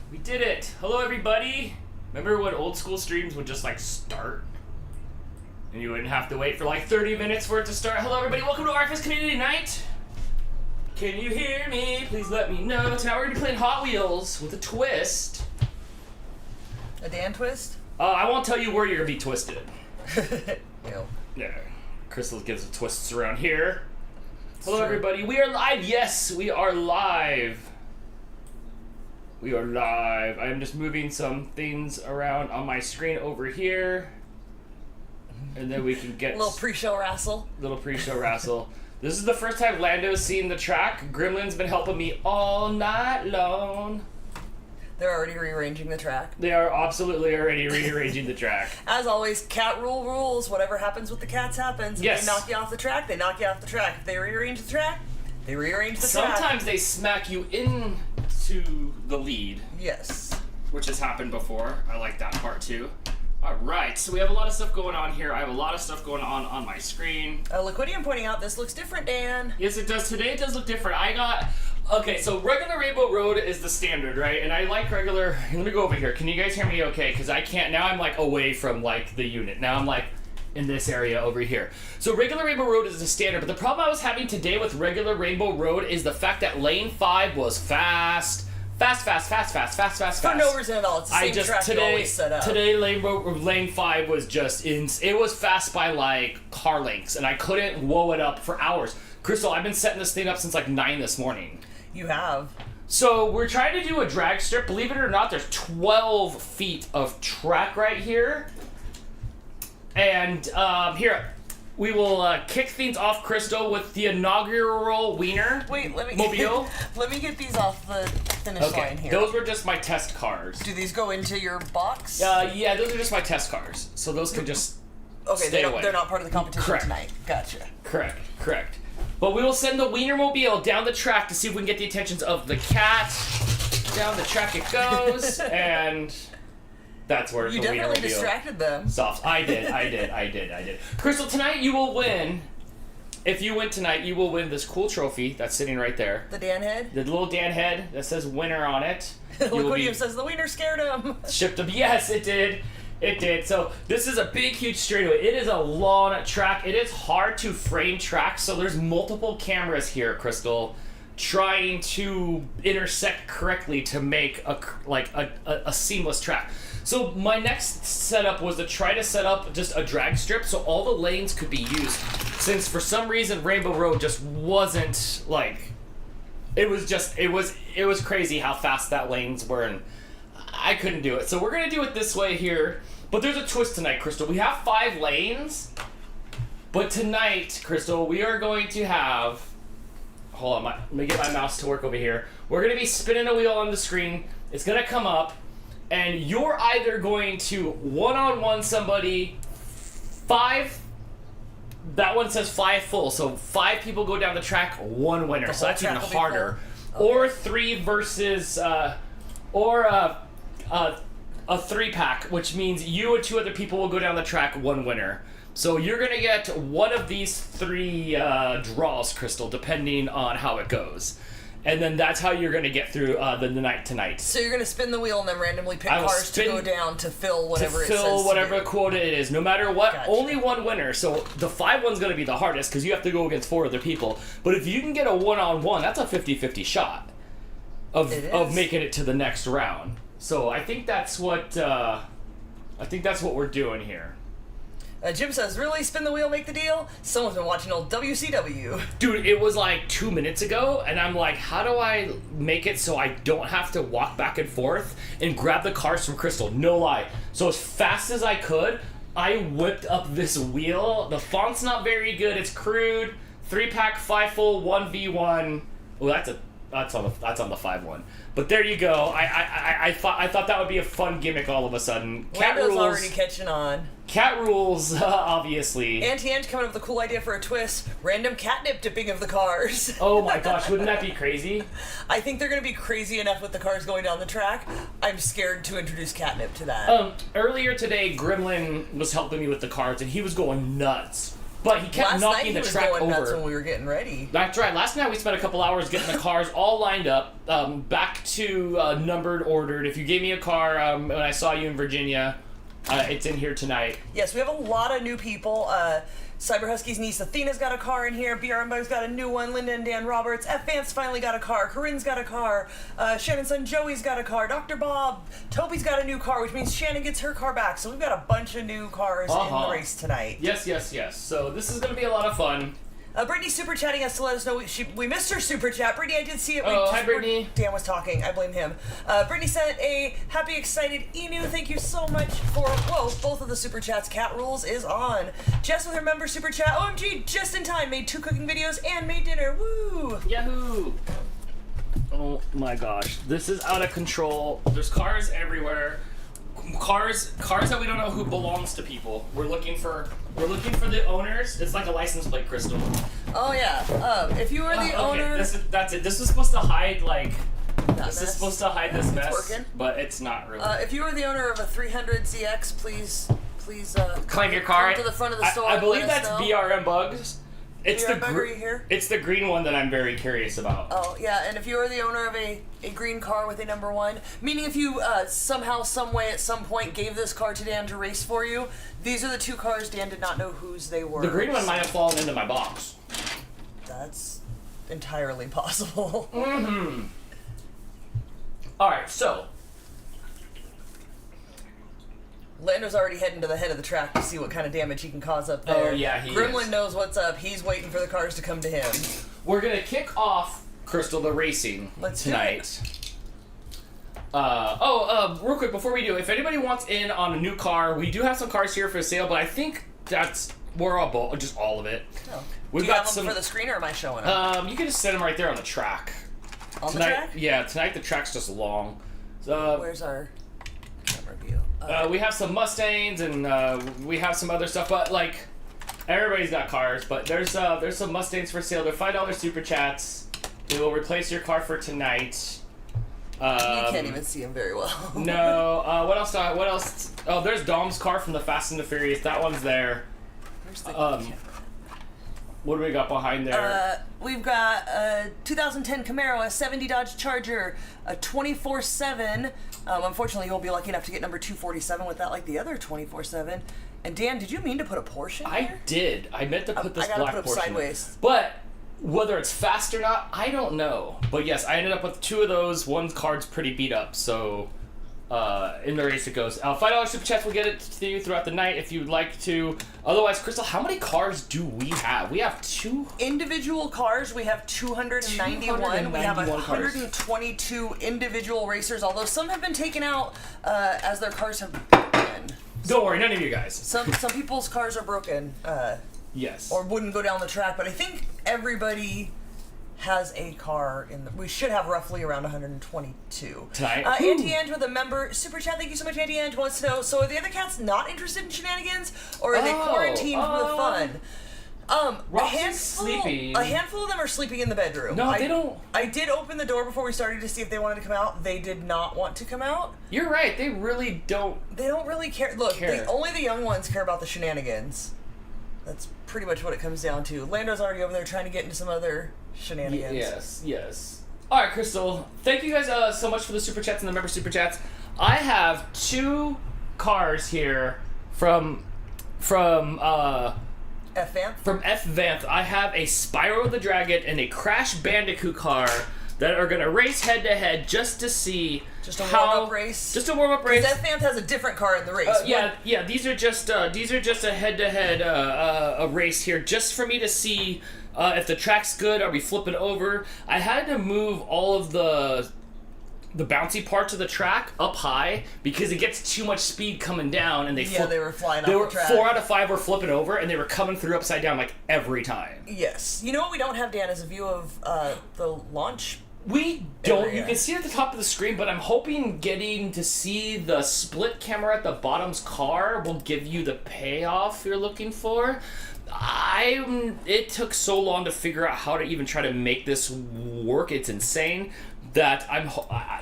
We did it! Hello, everybody! Remember when old school streams would just like start? And you wouldn't have to wait for like 30 minutes for it to start. Hello, everybody! Welcome to RFS Community Night! Can you hear me? Please let me know. Tonight we're gonna be playing Hot Wheels with a twist. A Dan twist? I won't tell you where you're gonna be twisted. Ew. Yeah. Crystal gives the twists around here. Hello, everybody. We are live. Yes, we are live. We are live. I'm just moving some things around on my screen over here. And then we can get... Little pre-show wrestle. Little pre-show wrestle. This is the first time Lando's seen the track. Gremlin's been helping me all night long. They're already rearranging the track. They are absolutely already rearranging the track. As always, cat rule rules. Whatever happens with the cats happens. If yes. they knock you off the track, they knock you off the track. If they rearrange the track, they rearrange the track. Sometimes they smack you into the lead. Yes. Which has happened before. I like that part too. Alright, so we have a lot of stuff going on here. I have a lot of stuff going on my screen. Liquidium pointing out this looks different, Dan. Yes, it does. Today it does look different. Okay, so regular Rainbow Road is the standard, right? And I like regular... Let me go over here. Can you guys hear me okay? Because I can't... Now I'm like away from like the unit. Now I'm like in this area over here. So regular Rainbow Road is the standard, but the problem I was having today with regular Rainbow Road is the fact that lane 5 was fast. For no reason at all. It's the same track you always set up. Today, lane 5 was just it was fast by like car lengths, and I couldn't whoa it up for hours. Crystal, I've been setting this thing up since like 9 this morning. You have. So we're trying to do a drag strip. Believe it or not, there's 12 feet of track right here. And here, we will kick things off, Crystal, with the inaugural Wiener Mobile. Let me get these off the finish line here. Those were just my test cars. Do these go into your box? Yeah, those are just my test cars. So those can just stay away. They're not part of the competition tonight. Gotcha. Correct. But we will send the Wiener Mobile down the track to see if we can get the attentions of the cat. Down the track it goes, and that's where you the Wiener Mobile... definitely distracted them. Soft. I did. Crystal, tonight you will win. If you win tonight, you will win this cool trophy that's sitting right there. The Dan head? The little Dan head that says winner on it. Liquidium says the wiener scared him. Shipped him. Yes, it did. It did. So this is a big, huge straightaway. It is a long track. It is hard to frame track, so there's multiple cameras here, Crystal, trying to intersect correctly to make a seamless track. So my next setup was to try to set up just a drag strip so all the lanes could be used. Since for some reason Rainbow Road just wasn't like, it was crazy how fast that lanes were, and I couldn't do it. So we're gonna do it this way here, but there's a twist tonight, Crystal. We have 5 lanes, but tonight, Crystal, we are going to have, hold on, let me get my mouse to work over here. We're gonna be spinning a wheel on the screen. It's gonna come up, and you're either going to one-on-one somebody, 5, that one says 5 full, so 5 people go down the track, 1 winner, so that's even harder. Okay. Or 3 versus, or a 3-pack, which means you and 2 other people will go down the track, 1 winner. So you're gonna get one of these 3 draws, Crystal, depending on how it goes. And then that's how you're gonna get through the night tonight. So you're gonna spin the wheel and then randomly pick cars to go down to fill whatever it says. To fill whatever quota it is, no matter what. Gotcha. Only 1 winner. So the 5 one's gonna be the hardest because you have to go against 4 other people. But if you can get a 1-on-1, that's a 50-50 shot of making it to the next round. So I think that's what we're doing here. Jim says, really? Spin the wheel, make the deal? Someone's been watching old WCW. Dude, it was like 2 minutes ago, and I'm like, how do I make it so I don't have to walk back and forth and grab the cars from Crystal? No lie. So as fast as I could, I whipped up this wheel. The font's not very good. It's crude. 3-pack, 5 full, 1v1. Well, that's on the 5 one. But there you go. I thought that would be a fun gimmick all of a sudden. Cat rules. Already catching on. Cat rules, obviously. Auntie coming up with a cool idea for a twist. Random catnip dipping of the cars. Oh my gosh, wouldn't that be crazy? I think they're going to be crazy enough with the cars going down the track. I'm scared to introduce catnip to that. Earlier today, Gremlin was helping me with the cars, and he was going nuts. but he kept Last night knocking he the was track going nuts over. when we were getting ready. That's right. Last night we spent a couple hours getting the cars all lined up, back to numbered, ordered. If you gave me a car when I saw you in Virginia, it's in here tonight. Yes, we have a lot of new people. Cyber Husky's niece Athena's got a car in here. BRM Bug's got a new one. Linda and Dan Roberts. F. Vance finally got a car. Corinne's got a car. Shannon's son Joey's got a car. Dr. Bob. Toby's got a new car, which means Shannon gets her car back. So we've got a bunch of new cars in the race tonight. Yes, yes, yes. So this is going to be a lot of fun. Brittany super chatting us to let us know we missed her super chat. Brittany, I did see it. Hi, Brittany. Dan was talking. I blame him. Brittany sent a happy, excited Enu. Thank you so much for both of the super chats. Cat Rules is on. Jess with her member super chat. OMG, just in time. Made 2 cooking videos and made dinner. Woo! Yahoo! Oh my gosh, this is out of control. There's cars everywhere. Cars that we don't know who belongs to people. We're looking for the owners. It's like a license plate, Crystal. Oh yeah. If you were the owner, that's it. This was supposed to hide this is supposed to hide this mess, working. but it's not really. If you were the owner of a 300 ZX, please claim your car. Come to the front of the store. I believe and let that's us know. BRM Bugs. It's BRM Bug, are you here? It's the green one that I'm very curious about. Oh, yeah, and if you are the owner of a green car with a number 1, meaning if you somehow, some way, at some point gave this car to Dan to race for you, these are the 2 cars Dan did not know whose they were. The green one might have fallen into my box. That's entirely possible. Mm-hmm. Alright, so. Lando's already heading to the head of the track to see what kind of damage he can cause up there. Oh, yeah, he Gremlin is. knows what's up. He's waiting for the cars to come to him. We're going to kick off, Crystal, the racing tonight. Real quick, before we do, if anybody wants in on a new car, we do have some cars here for sale, but I think we're all just all of it. Oh. We've do you got have them some for the screen, or am I showing up? You can just set them right there on the track. On tonight, the track? Yeah, tonight the track's just long. Where's our camera view? We have some Mustangs and we have some other stuff, but like everybody's got cars. But there's some Mustangs for sale. They're $5 super chats. They will replace your car for tonight. You can't even see him very well. No. What else? What else? Oh, there's Dom's car from the Fast and the Furious. That one's there. Where's the camera? What do we got behind there? We've got a 2010 Camaro, a 70 Dodge Charger, a 24/7. Unfortunately, you won't be lucky enough to get number 247 with that, like the other 24/7. And Dan, did you mean to put a Porsche in I here? did. I meant to put this I gotta black put 'em Porsche. sideways. But whether it's fast or not, I don't know. But yes, I ended up with 2 of those. One card's pretty beat up, so in the race it goes. $5 super chats will get it to you throughout the night if you'd like to. Otherwise, Crystal, how many cars do we have? We have 2 individual cars. We have 291. We have 122 cars. Individual racers, although some have been taken out as their cars have broken. Don't worry, none of you guys. Some people's cars are broken. Yes. Or wouldn't go down the track, but I think everybody has a car we should have roughly around 122 tonight. Auntie Ange with a member super chat. Thank you so much. Auntie Ange wants to know, so are the other cats not interested in shenanigans, or are they quarantined for the fun? A handful of them are sleeping in the bedroom. No, they don't. I did open the door before we started to see if they wanted to come out. They did not want to come out. You're right. They really don't. They don't really care. Look, only the young ones care about the shenanigans. That's pretty much what it comes down to. Lando's already over there trying to get into some other shenanigans. Yes. All right, Crystal. Thank you guys so much for the super chats and the member super chats. I have 2 cars here from F Vanth. From F Vanth. I have a Spyro the Dragon and a Crash Bandicoot car that are gonna race head to head just to see just a warm-up race. Just a warm-up race. Because F Vanth has a different car in the race. Yeah. These are just a head-to-head a race here, just for me to see if the track's good. Are we flipping over? I had to move all of the bouncy parts of the track up high because it gets too much speed coming down, and they were flying off the track. 4 out of 5 were flipping over, and they were coming through upside down like every time. Yes. You know what we don't have, Dan, is a view of the launch. We don't. You can see it at the top of the screen, but I'm hoping getting to see the split camera at the bottom's car will give you the payoff you're looking for. It took so long to figure out how to even try to make this work. It's insane. that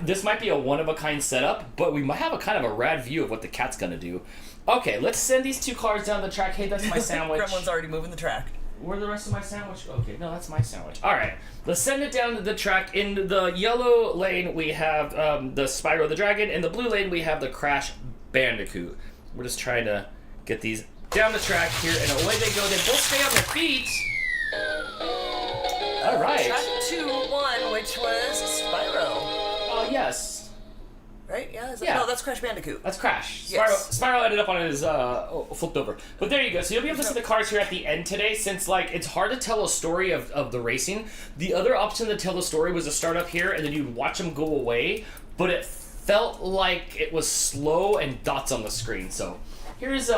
this might be a one-of-a-kind setup, but we might have a kind of a rad view of what the cat's gonna do. Okay, let's send these 2 cars down the track. Hey, that's my sandwich. Gremlin's already moving the track. Where's the rest of my sandwich? Okay, no, that's my sandwich. All right, let's send it down to the track. In the yellow lane, we have the Spyro the Dragon. In the blue lane, we have the Crash Bandicoot. We're just trying to get these down the track here, and away they go. They both stay on their feet. All right. Track 2-1, which was Spyro. Oh, yes. Right? Yeah? Yeah. No, that's Crash Bandicoot. That's Crash. Yes. Spyro ended up on his flipped over. But there you go. So you'll be able to see the cars here at the end today, since like it's hard to tell a story of the racing. The other option to tell the story was to start up here and then you'd watch them go away, but it felt like it was slow and dots on the screen. So here's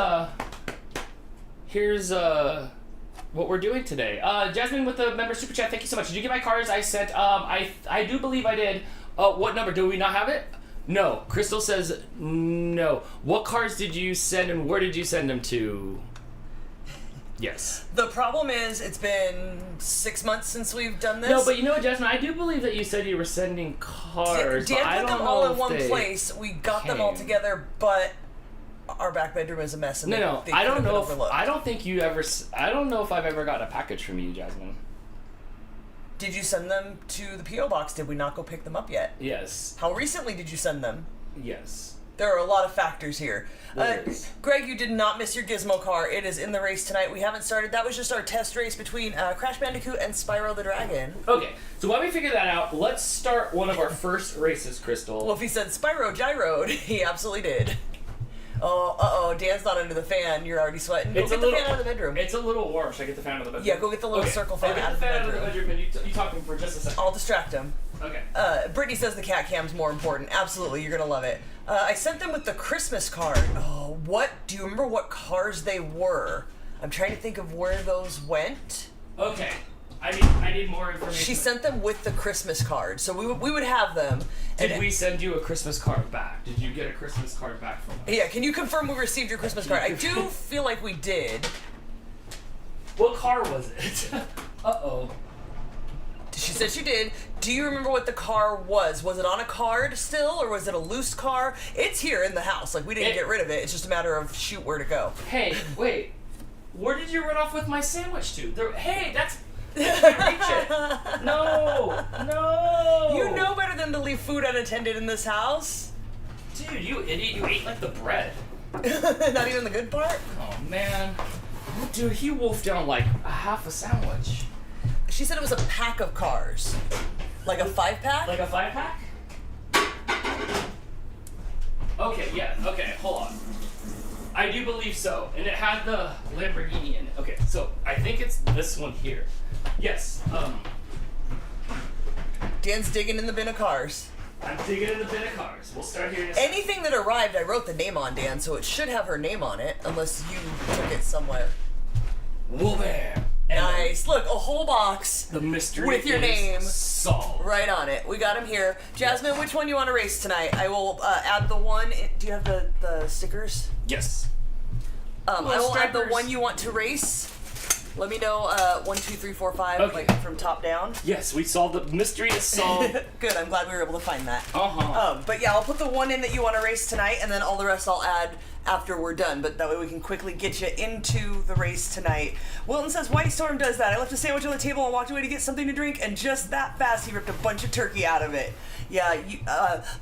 what we're doing today. Jasmine with the member super chat, thank you so much. Did you get my cars I sent? I do believe I did. What number? Do we not have it? No. Crystal says no. What cars did you send and where did you send them to? Yes. The problem is, it's been 6 months since we've done this. No, but you know what, Jasmine? I do believe that you said you were sending cars. Dan but I put don't them know all in if one they place. We got them all came. together, but our back bedroom is a mess. And No. they I don't could've been know. If, overlooked. I don't think you ever. I don't know if I've ever gotten a package from you, Jasmine. Did you send them to the P.O. box? Did we not go pick them up yet? Yes. How recently did you send them? Yes. There are a lot of factors here. There is. Greg, you did not miss your Gizmo car. It is in the race tonight. We haven't started. That was just our test race between Crash Bandicoot and Spyro the Dragon. Okay, so while we figure that out, let's start one of our first races, Crystal. Well, if he said Spyro Gyroed, he absolutely did. Oh, Dan's not under the fan. You're already sweating. Go get the fan out of the bedroom. It's a little warm. Should I get the fan out of the bedroom? Yeah, go get the little circle fan out of the I'll get bedroom. the fan out of the bedroom, and you talk to him for just a second. I'll distract him. Okay. Brittany says the cat cam's more important. Absolutely, you're gonna love it. I sent them with the Christmas card. Oh, what? Do you remember what cars they were? I'm trying to think of where those went. Okay. I need more information. She sent them with the Christmas card, so we would have them. Did we send you a Christmas card back? Did you get a Christmas card back from us? Yeah, can you confirm we received your Christmas card? I do feel like we did. What car was it? Uh-oh. She said she did. Do you remember what the car was? Was it on a card still, or was it a loose car? It's here in the house. Like, we didn't get rid of it. It's just a matter of shoot where to go. Hey, wait. Where did you run off with my sandwich to? Hey, that's... I can't reach it. No. You know better than to leave food unattended in this house. Dude, you idiot. You ate like the bread. Not even the good part? Oh, man. Dude, he wolfed down like half a sandwich. She said it was a pack of cars. Like a 5-pack? Like a 5-pack? Okay, yeah. Okay, hold on. I do believe so. And it had the Lamborghini in it. Okay, so I think it's this one here. Yes. Dan's digging in the bin of cars. I'm digging in the bin of cars. We'll start here in a second. Anything that arrived, I wrote the name on, Dan, so it should have her name on it, unless you took it somewhere. Wolfbear. Nice. Look, a whole box. The mystery with your is name solved. Right on it. We got him here. Jasmine, which one you want to race tonight? I will add the one. Do you have the stickers? Yes. I will add the stripers. one you want to race. Let me know 1, 2, 3, 4, 5, Okay. like from top down. Yes, we solved the mystery is solved. Good. I'm glad we were able to find that. Uh-huh. But yeah, I'll put the one in that you want to race tonight, and then all the rest I'll add after we're done. But that way we can quickly get you into the race tonight. Wilton says, White Storm does that. I left a sandwich on the table and walked away to get something to drink, and just that fast he ripped a bunch of turkey out of it. Yeah,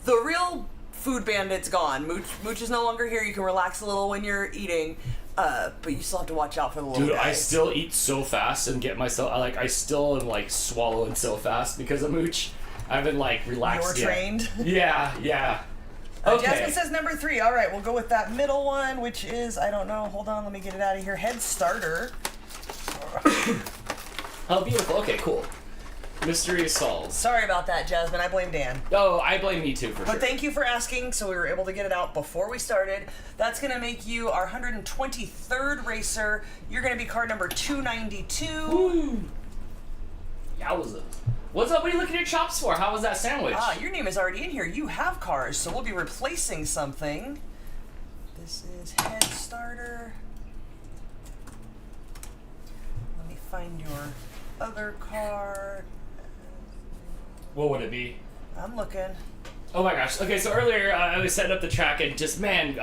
the real food bandit's gone. Mooch is no longer here. You can relax a little when you're eating. But you still have to watch out for the little Dude, guys. I still eat so fast and get myself I still am like swallowing so fast because of Mooch. I've been like relaxed. You're trained? Yeah. Okay. Jasmine says number 3. All right, we'll go with that middle one, which is, I don't know. Hold on, let me get it out of here. Head starter. Oh, beautiful. Okay, cool. Mystery is solved. Sorry about that, Jasmine. I blame Dan. Oh, I blame me too for sure. But thank you for asking, so we were able to get it out before we started. That's going to make you our 123rd racer. You're going to be car number 292. Woo! Yowza. What's up? What are you looking at your chops for? How was that sandwich? Your name is already in here. You have cars, so we'll be replacing something. This is head starter. Let me find your other car. What would it be? I'm looking. Oh my gosh. Okay, so earlier I was setting up the track and just, man,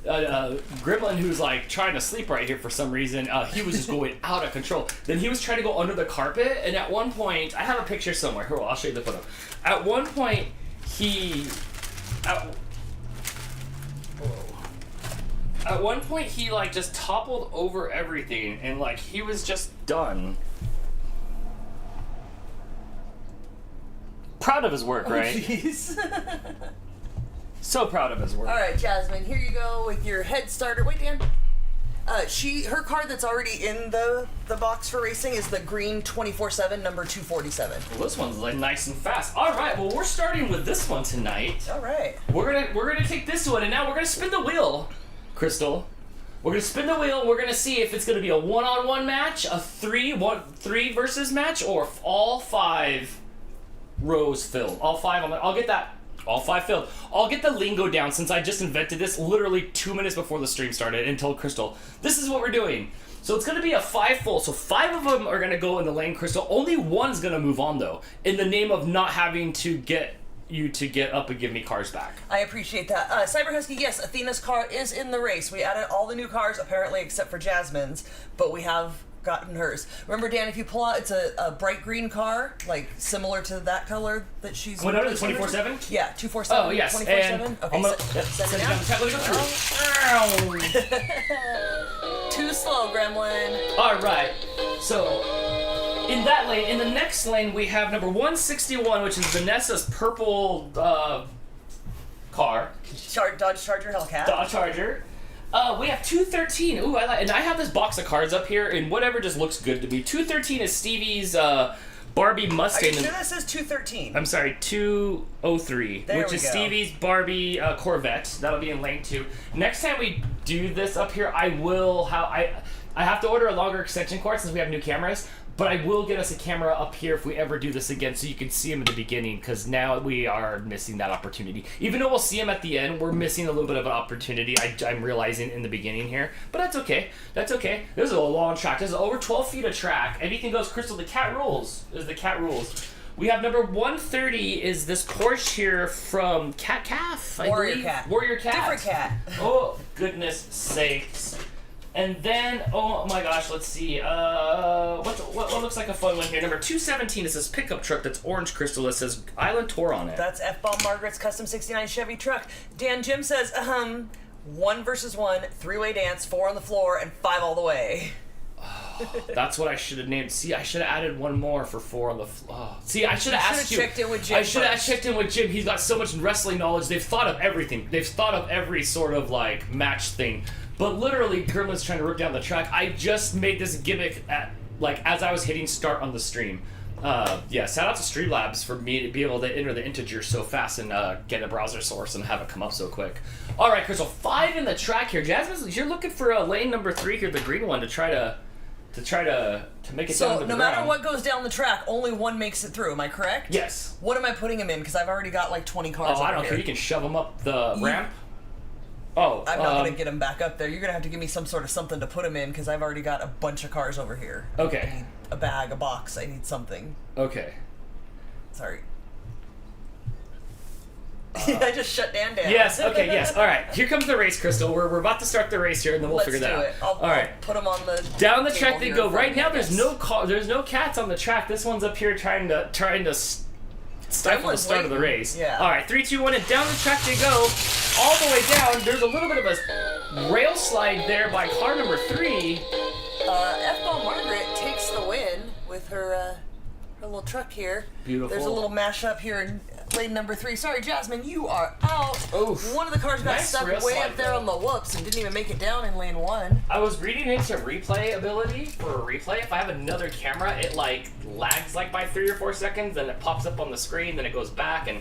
Gremlin, who's like trying to sleep right here for some reason, he was just going out of control. Then he was trying to go under the carpet, and at one point, I have a picture somewhere. Here, I'll show you the photo. At one point, At one point, he like just toppled over everything, and like he was just done. Proud of his work, right? Jeez. So proud of his work. All right, Jasmine, here you go with your head starter. Wait, Dan. Her card that's already in the box for racing is the green 24/7 number 247. Well, this one's like nice and fast. All right, well we're starting with this one tonight. All right. We're gonna take this one, and now we're gonna spin the wheel, Crystal. We're gonna spin the wheel. And we're gonna see if it's gonna be a one-on-one match, a three versus match, or all 5 rows filled. All 5 on the. I'll get that. All 5 filled. I'll get the lingo down since I just invented this literally 2 minutes before the stream started and told Crystal, this is what we're doing. So it's going to be a 5 full. So 5 of them are going to go in the lane, Crystal. Only one's going to move on, though, in the name of not having to get you to get up and give me cars back. I appreciate that. Cyber Husky, yes, Athena's car is in the race. We added all the new cars, apparently, except for Jasmine's, but we have gotten hers. Remember, Dan, if you pull out, it's a bright green car, like similar to that color that she's. What are the 24/7? Yeah, 247. Oh yes, 24/7. Okay, send it down. Let me go through. Too slow, Gremlin. All right, so in that lane, in the next lane, we have number 161, which is Vanessa's purple car. Dodge Charger Hellcat. Dodge Charger. We have 213. Ooh, I like, and I have this box of cards up here, and whatever just looks good to me. 213 is Stevie's Barbie Mustang. Are you sure this is 213? I'm sorry, 203, which is Stevie's Barbie Corvette. That'll be in lane 2. Next time we do this up here, I have to order a longer extension cord since we have new cameras. But I will get us a camera up here if we ever do this again so you can see him at the beginning, because now we are missing that opportunity. Even though we'll see him at the end, we're missing a little bit of an opportunity I'm realizing in the beginning here. But that's okay. That's okay. This is a long track. This is over 12 feet of track. Anything goes, Crystal. The cat rules. Is the cat rules. We have number 130 is this Porsche here from Cat Calf, I Warrior believe. Cat. Warrior Cat. Different cat. Oh, goodness sakes. And then, oh my gosh, let's see. What looks like a fun one here? Number 217 is this pickup truck that's orange, Crystal, that says Island Tour on it. That's F-Bomb Margaret's custom 69 Chevy truck. Dan Jim says, 1 versus 1, 3-way dance, 4 on the floor, and 5 all the way. That's what I should have named. See, I should have added one more for 4 on the floor. Oh. See, I should have asked you. Checked in with Jim. I should have checked in with Jim. He's got so much wrestling knowledge. They've thought of everything. They've thought of every sort of like match thing. But literally, Gremlin's trying to rip down the track. I just made this gimmick as I was hitting start on the stream. Yeah, shout out to Streamlabs for me to be able to enter the integer so fast and get a browser source and have it come up so quick. All right, Crystal, 5 in the track here. Jasmine, you're looking for a lane number 3 here, the green one, to try to make it down to the ground. So no matter what goes down the track, only one makes it through. Am I correct? Yes. What am I putting him in? Because I've already got like 20 cars. Oh, I don't care. You can shove them up the ramp. Oh, I'm not going to get him back up there. You're going to have to give me some sort of something to put him in because I've already got a bunch of cars over here. Okay. I need a bag, a box. I need something. Okay. Sorry. I just shut Dan down. Yes, okay, yes. All right. Here comes the race, Crystal. We're about to start the race here, and then we'll figure that out. All right. Put them on the down the track they go. Right now, there's no cats on the track. This one's up here trying to stifle the start of the race. Yeah. All right, 3, 2, 1, and down the track they go. All the way down. There's a little bit of a rail slide there by car number 3. F-Ball Margaret takes the win with her little truck here. Beautiful. There's a little mashup here in lane number 3. Sorry, Jasmine, you are out. Oof. One of the cars got stuck way up there on the whoops and didn't even make it down in lane 1. I was reading into replay ability for a replay. If I have another camera, it like lags like by 3 or 4 seconds, and it pops up on the screen, then it goes back, and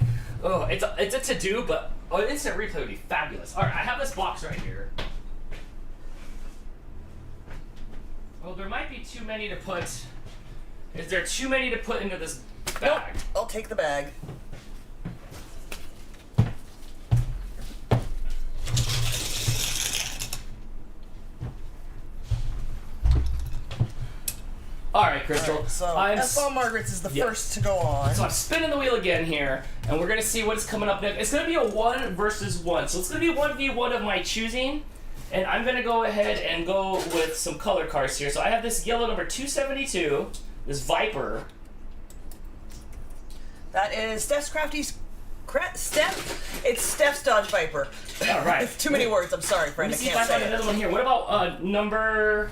it's a to-do, but an instant replay would be fabulous. All right, I have this box right here. Well, there might be too many to put. Is there too many to put into this bag? Nope, I'll take the bag. All right, Crystal. Alright, so F.L. Margaret's is the first to go on. So I'm spinning the wheel again here, and we're gonna see what's coming up next. It's gonna be a 1 versus 1, so it's gonna be 1v1 of my choosing, and I'm gonna go ahead and go with some color cards here. So I have this yellow number 272, this Viper. That is Steph's Crafty's. It's Steph's Dodge Viper. All right. Too many words. I'm sorry, friend. Let me I see can't if I say find it. another one here. What about number?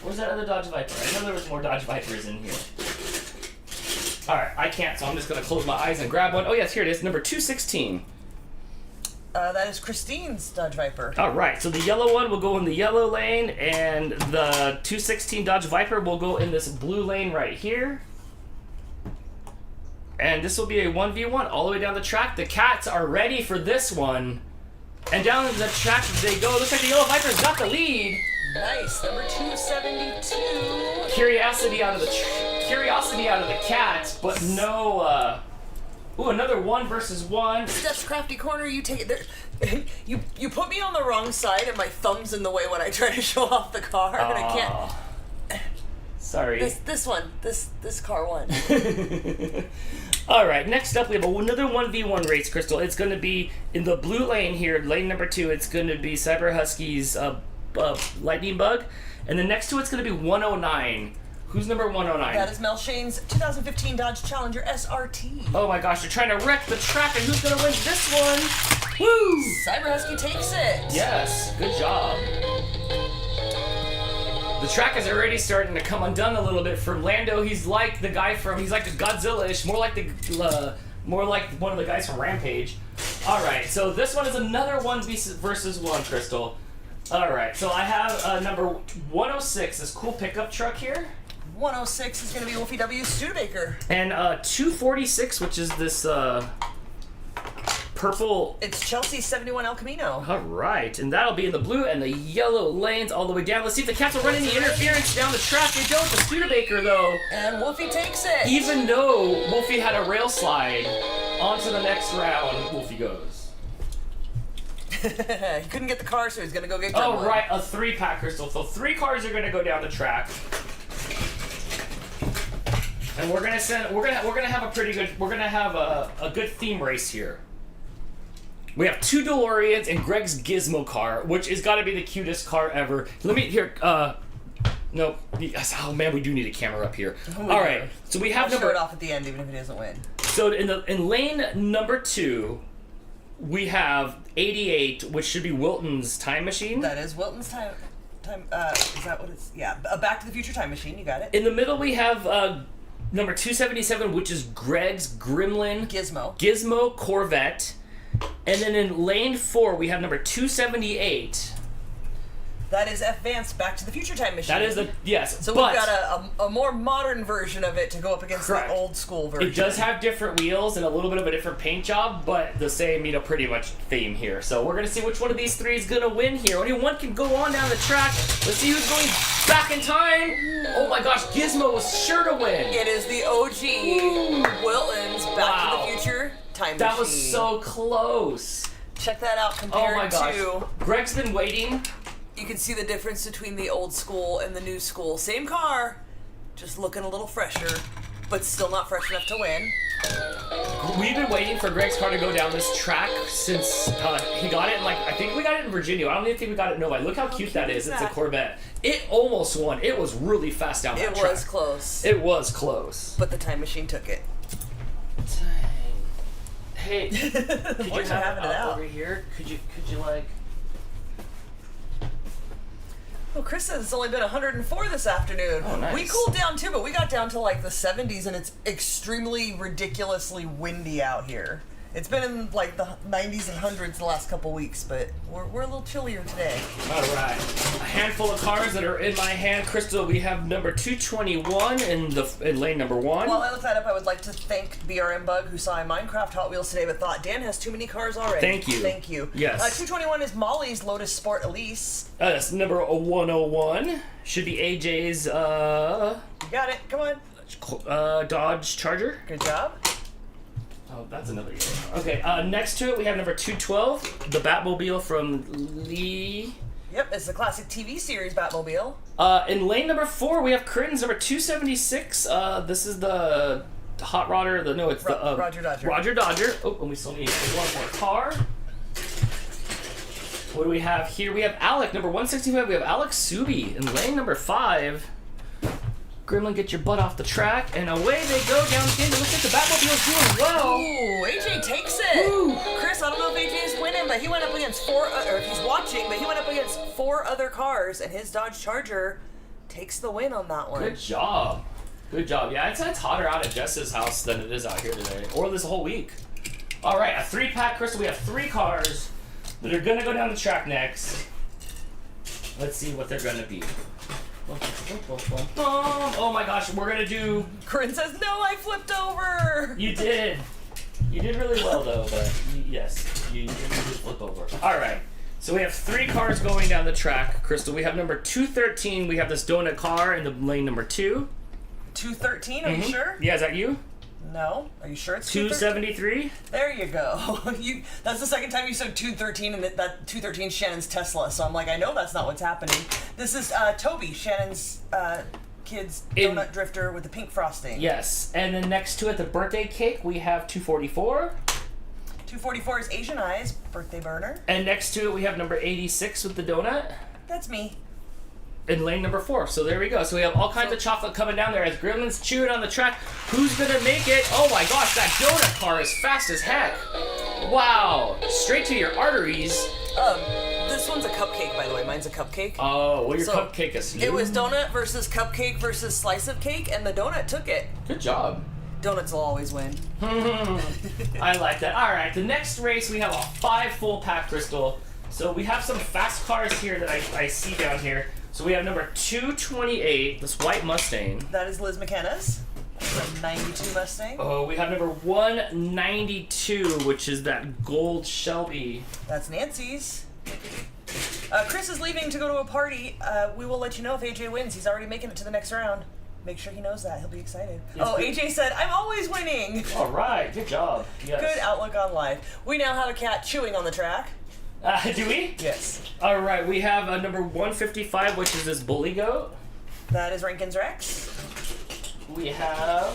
Where's that other Dodge Viper? I know there was more Dodge Vipers in here. All right, I can't, so I'm just gonna close my eyes and grab one. Oh yes, here it is, number 216. That is Christine's Dodge Viper. All right, so the yellow one will go in the yellow lane, and the 216 Dodge Viper will go in this blue lane right here. And this will be a 1v1 all the way down the track. The cats are ready for this one. And down the track they go. Looks like the yellow Viper's got the lead. Nice, number 272. Curiosity out of the cats, but no. Ooh, another 1 versus 1. Steph's Crafty Corner, you take it there. You put me on the wrong side, and my thumb's in the way when I try to show off the car, and I can't. Sorry. This one, this car won. All right, next up we have another 1v1 race, Crystal. It's going to be in the blue lane here, lane number 2. It's going to be Cyber Husky's Lightning Bug. And then next to it's going to be 109. Who's number 109? That is Mel Shane's 2015 Dodge Challenger SRT. Oh my gosh, they're trying to wreck the track, and who's going to win this one? Woo! Cyber Husky takes it. Yes, good job. The track is already starting to come undone a little bit from Lando. He's like the Godzilla-ish, more like one of the guys from Rampage. All right, so this one is another 1 versus 1, Crystal. All right, so I have number 106, this cool pickup truck here. 106 is going to be Wolfie W's Studebaker. And 246, which is this purple. It's Chelsea's 71 El Camino. All right, and that'll be in the blue and the yellow lanes all the way down. Let's see if the cats will run any interference down the track. They don't. The Studebaker, though. And Wolfie takes it. Even though Wolfie had a rail slide, on to the next round, Wolfie goes. He couldn't get the car, so he's going to go get Oh, one. right, a 3-pack, Crystal. So 3 cars are going to go down the track. And we're gonna have a good theme race here. We have 2 DeLoreans and Greg's Gizmo car, which has got to be the cutest car ever. Let me here. No. Yes, oh man, we do need a camera up here. Oh, all right. So we have I'll show it off at the end, even if it doesn't win. So in lane number 2, we have 88, which should be Wilton's time machine. That is Wilton's time. Is that what it's? Yeah, a Back to the Future time machine. You got it. In the middle, we have number 277, which is Greg's Gremlin Gizmo Corvette. And then in lane 4, we have number 278. That is F. Vance Back to the Future time machine. That is yes. So we've got a more modern version of it to go up against Correct. the old school version. It does have different wheels and a little bit of a different paint job, but the same, pretty much theme here. So we're gonna see which one of these 3 is gonna win here. Only one can go on down the track. Let's see who's going back in time. Oh my gosh, Gizmo was sure to win. It is the OG Wilton's Back to the Future time machine. That was so close. Check that out compared to... Greg's been waiting. You can see the difference between the old school and the new school. Same car, just looking a little fresher, but still not fresh enough to win. We've been waiting for Greg's car to go down this track since he got it. I think we got it in Virginia. I don't even think we got it in Novi. Look how cute that is. It's a Corvette. It almost won. It was really fast down that track. It was close. It was close. But the time machine took it. Dang. Hey, could you have it out over here? Could you Well, Chris says it's only been 104 this afternoon. Oh, nice. We cooled down too, but we got down to the 70s, and it's extremely ridiculously windy out here. It's been in the 90s and 100s the last couple weeks, but we're a little chillier today. All right, a handful of cars that are in my hand. Crystal, we have number 221 in lane number 1. While I look that up, I would like to thank BRM Bug, who saw a Minecraft Hot Wheels today, but thought Dan has too many cars already. Thank you. Thank you. Yes. 221 is Molly's Lotus Sport Elise. That's number 101. Should be AJ's. You got it. Come on. Dodge Charger. Good job. Oh, that's another yellow. Okay, next to it we have number 212, the Batmobile from Lee. Yep, it's the classic TV series Batmobile. In lane number 4, we have Corinne's number 276. This is the Hot Rodder. It's the Roger Dodger. Roger Dodger. Oh, and we still need one more car. What do we have here? We have Alec, number 165. We have Alex Subi in lane number 5. Gremlin, get your butt off the track, and away they go down the game. It looks like the Batmobile's doing well. Ooh, AJ takes it. Ooh. Chris, I don't know if AJ's winning, but he went up against or if he's watching, but he went up against 4 other cars, and his Dodge Charger takes the win on that one. Good job. Good job. Yeah, it's hotter out at Jess's house than it is out here today, or this whole week. All right, a 3-pack, Crystal. We have 3 cars that are going to go down the track next. Let's see what they're going to be. Oh my gosh, we're gonna do. Corinne says, "No, I flipped over." You did. You did really well though, but yes, you did flip over. All right. So we have 3 cars going down the track, Crystal. We have number 213. We have this donut car in the lane number 2. 213. Are you sure? Yeah, is that you? No. Are you sure it's 273? There you go. That's the second time you said 213, and that 213 is Shannon's Tesla. So I'm like, I know that's not what's happening. This is Toby, Shannon's kid's donut drifter with the pink frosting. Yes, and then next to it, the birthday cake, we have 244. 244 is Asian Eyes, birthday burner. And next to it, we have number 86 with the donut. That's me. In lane number 4. So there we go. So we have all kinds of chocolate coming down there as Gremlin's chewing on the track. Who's gonna make it? Oh my gosh, that donut car is fast as heck. Wow. Straight to your arteries. This one's a cupcake, by the way. Mine's a cupcake. Oh, well, your cupcake is It was donut versus cupcake versus slice of cake, and the donut took it. Good job. Donuts will always win. I like that. All right, the next race, we have a 5 full pack, Crystal. So we have some fast cars here that I see down here. So we have number 228, this white Mustang. That is Liz McKenna's. The 92 Mustang. Oh, we have number 192, which is that gold Shelby. That's Nancy's. Chris is leaving to go to a party. We will let you know if AJ wins. He's already making it to the next round. Make sure he knows that. He'll be excited. Yes, AJ said, "I'm always winning." All right, good job. Yes. Good outlook on life. We now have a cat chewing on the track. Do we? Yes. All right, we have number 155, which is this bully goat. That is Rankin's Rex. We have.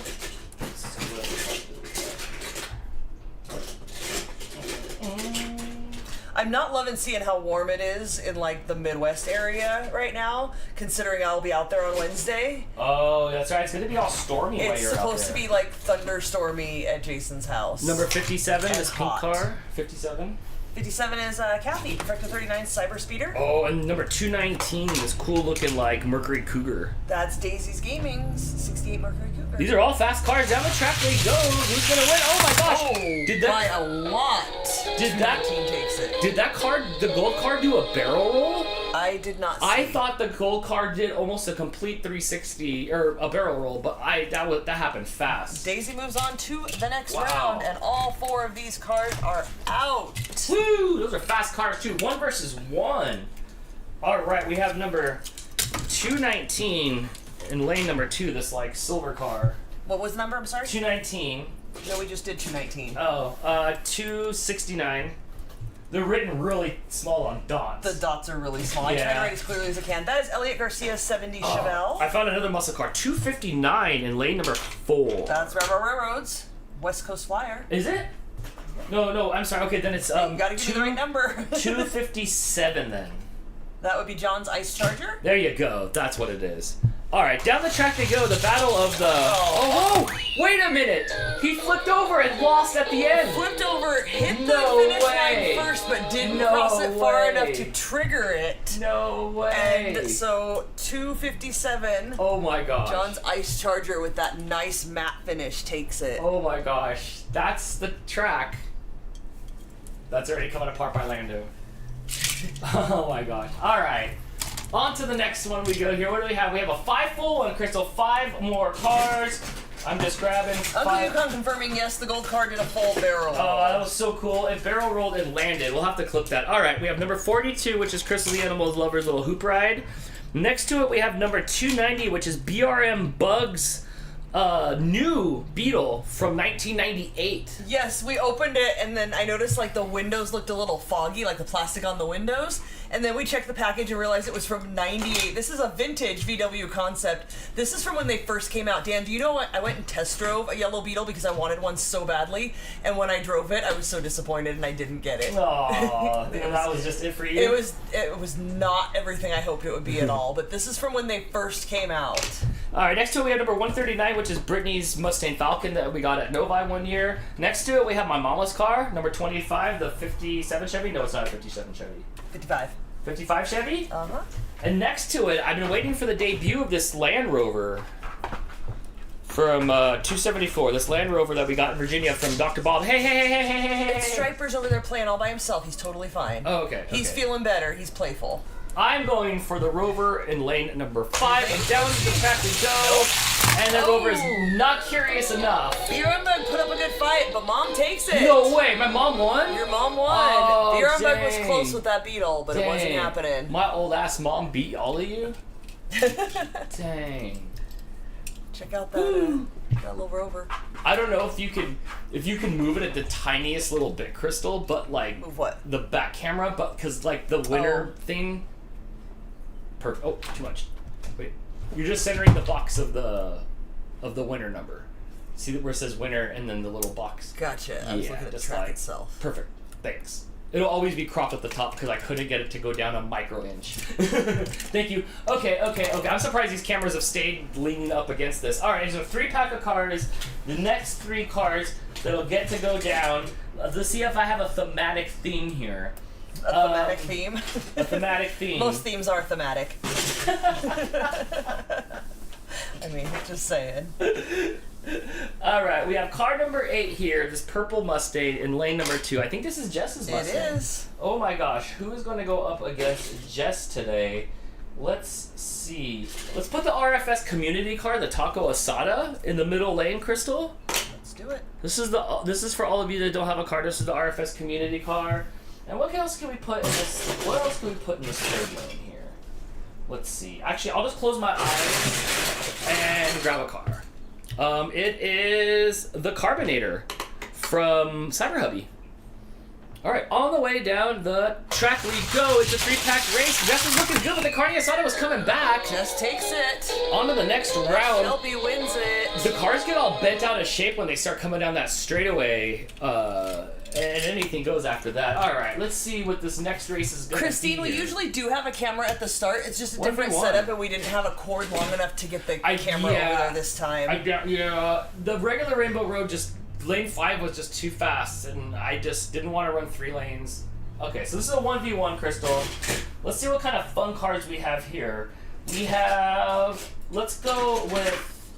I'm not loving seeing how warm it is in like the Midwest area right now, considering I'll be out there on Wednesday. Oh, that's right. It's going to be all stormy while you're out there. It's supposed to be like thunderstormy at Jason's house. Number 57, this pink hot. car. 57. 57 is Kathy, Perfecto 39 Cyber Speeder. Oh, and number 219, this cool looking like Mercury Cougar. That's Daisy's Gaming's 68 Mercury Cougar. These are all fast cars. Down the track they go. Who's going to win? Oh my gosh. Oh, did that, by a lot. Did that team takes it. Did that car, the gold car, do a barrel roll? I did not see. I thought the gold car did almost a complete 360 or a barrel roll, but that happened fast. Daisy moves on to the next round, and all 4 of these cars are out. Woo! Those are fast cars too. 1 versus 1. All right, we have number 219 in lane number 2. This like silver car. What was the number? I'm sorry. 219. No, we just did 219. Oh, 269. They're written really small on dots. The dots are really small. I try to write as clearly as I can. That is Elliot Garcia's 70 Chevelle. I found another muscle car. 259 in lane number 4. That's Railroads. West Coast Flyer. Is it? No, I'm sorry. Okay, then it's you gotta give me the right number. 257 then. That would be John's Ice Charger. There you go. That's what it is. All right, down the track they go. The battle of the. Oh, wait a minute! He flipped over and lost at the end. Flipped over, hit the finish line first, but didn't cross it far enough to trigger it. No way. And so 257. Oh my gosh. John's Ice Charger with that nice matte finish takes it. Oh my gosh, that's the track. That's already coming apart by Lando. Oh my gosh. All right. On to the next one we go here. What do we have? We have a 5 full one, Crystal. 5 more cars. I'm just grabbing 5. Uncle Yukon confirming yes, the gold car did a full barrel roll. Oh, that was so cool. It barrel rolled and landed. We'll have to clip that. All right, we have number 42, which is Crystal the Animals Lover's little hoop ride. Next to it, we have number 290, which is BRM Bugs new Beetle from 1998. Yes, we opened it, and then I noticed like the windows looked a little foggy, like the plastic on the windows. And then we checked the package and realized it was from '98. This is a vintage VW concept. This is from when they first came out. Dan, do you know what? I went and test drove a yellow Beetle because I wanted one so badly. And when I drove it, I was so disappointed and I didn't get it. Aww, that was just it for you? It was not everything I hoped it would be at all. But this is from when they first came out. All right, next to it we have number 139, which is Brittany's Mustang Falcon that we got at Novi one year. Next to it we have my mama's car, number 25, the 57 Chevy. No, it's not a 57 Chevy. 55. 55 Chevy? Uh-huh. And next to it, I've been waiting for the debut of this Land Rover from 274. This Land Rover that we got in Virginia from Dr. Bob. Hey. It's Striper's over there playing all by himself. He's totally fine. Oh, okay. He's feeling better. He's playful. I'm going for the Rover in lane number 5, and down to the track we go. And the Rover is not curious enough. Bjornberg put up a good fight, but Mom takes it. No way, my mom won? Your mom won. Oh, Bjornberg was dang. close with that Beetle, but it wasn't happening. My old ass mom beat all of you? Dang. Check out that little Rover. I don't know if you can move it at the tiniest little bit, Crystal, but like Move what? the back camera, but because like the winner thing. Perfect. Oh, too much. Wait, you're just centering the box of the winner number. See where it says winner and then the little box. Gotcha. I was looking at the track itself. Perfect. Thanks. It'll always be cropped at the top because I couldn't get it to go down a micro inch. Thank you. Okay. I'm surprised these cameras have stayed leaning up against this. All right, so 3-pack of cars. The next 3 cars that'll get to go down. Let's see if I have a thematic theme here. A thematic theme. A thematic theme. Most themes are thematic. I mean, just saying. All right, we have car number 8 here, this purple Mustang in lane number 2. I think this is Jess's Mustang. It is. Oh my gosh, who is going to go up against Jess today? Let's see. Let's put the RFS community car, the Taco Asada, in the middle lane, Crystal. Let's do it. This is for all of you that don't have a car. This is the RFS community car. And what else can we put in this? What else can we put in this third lane here? Let's see. Actually, I'll just close my eyes and grab a car. It is the Carbonator from Cyber Hubby. All right, on the way down the track we go. It's a 3-pack race. Jess is looking good, but the Carney Asada was coming back. Just takes it. On to the next round. Shelby wins it. The cars get all bent out of shape when they start coming down that straightaway, and anything goes after that. All right, let's see what this next race is going to be. Christine, we usually do have a camera at the start. It's just a 1v1. different setup, and we didn't have a cord long enough to get the camera over there this time. The regular Rainbow Road lane 5 was just too fast, and I just didn't want to run 3 lanes. Okay, so this is a 1v1, Crystal. Let's see what kind of fun cars we have here. We have, let's go with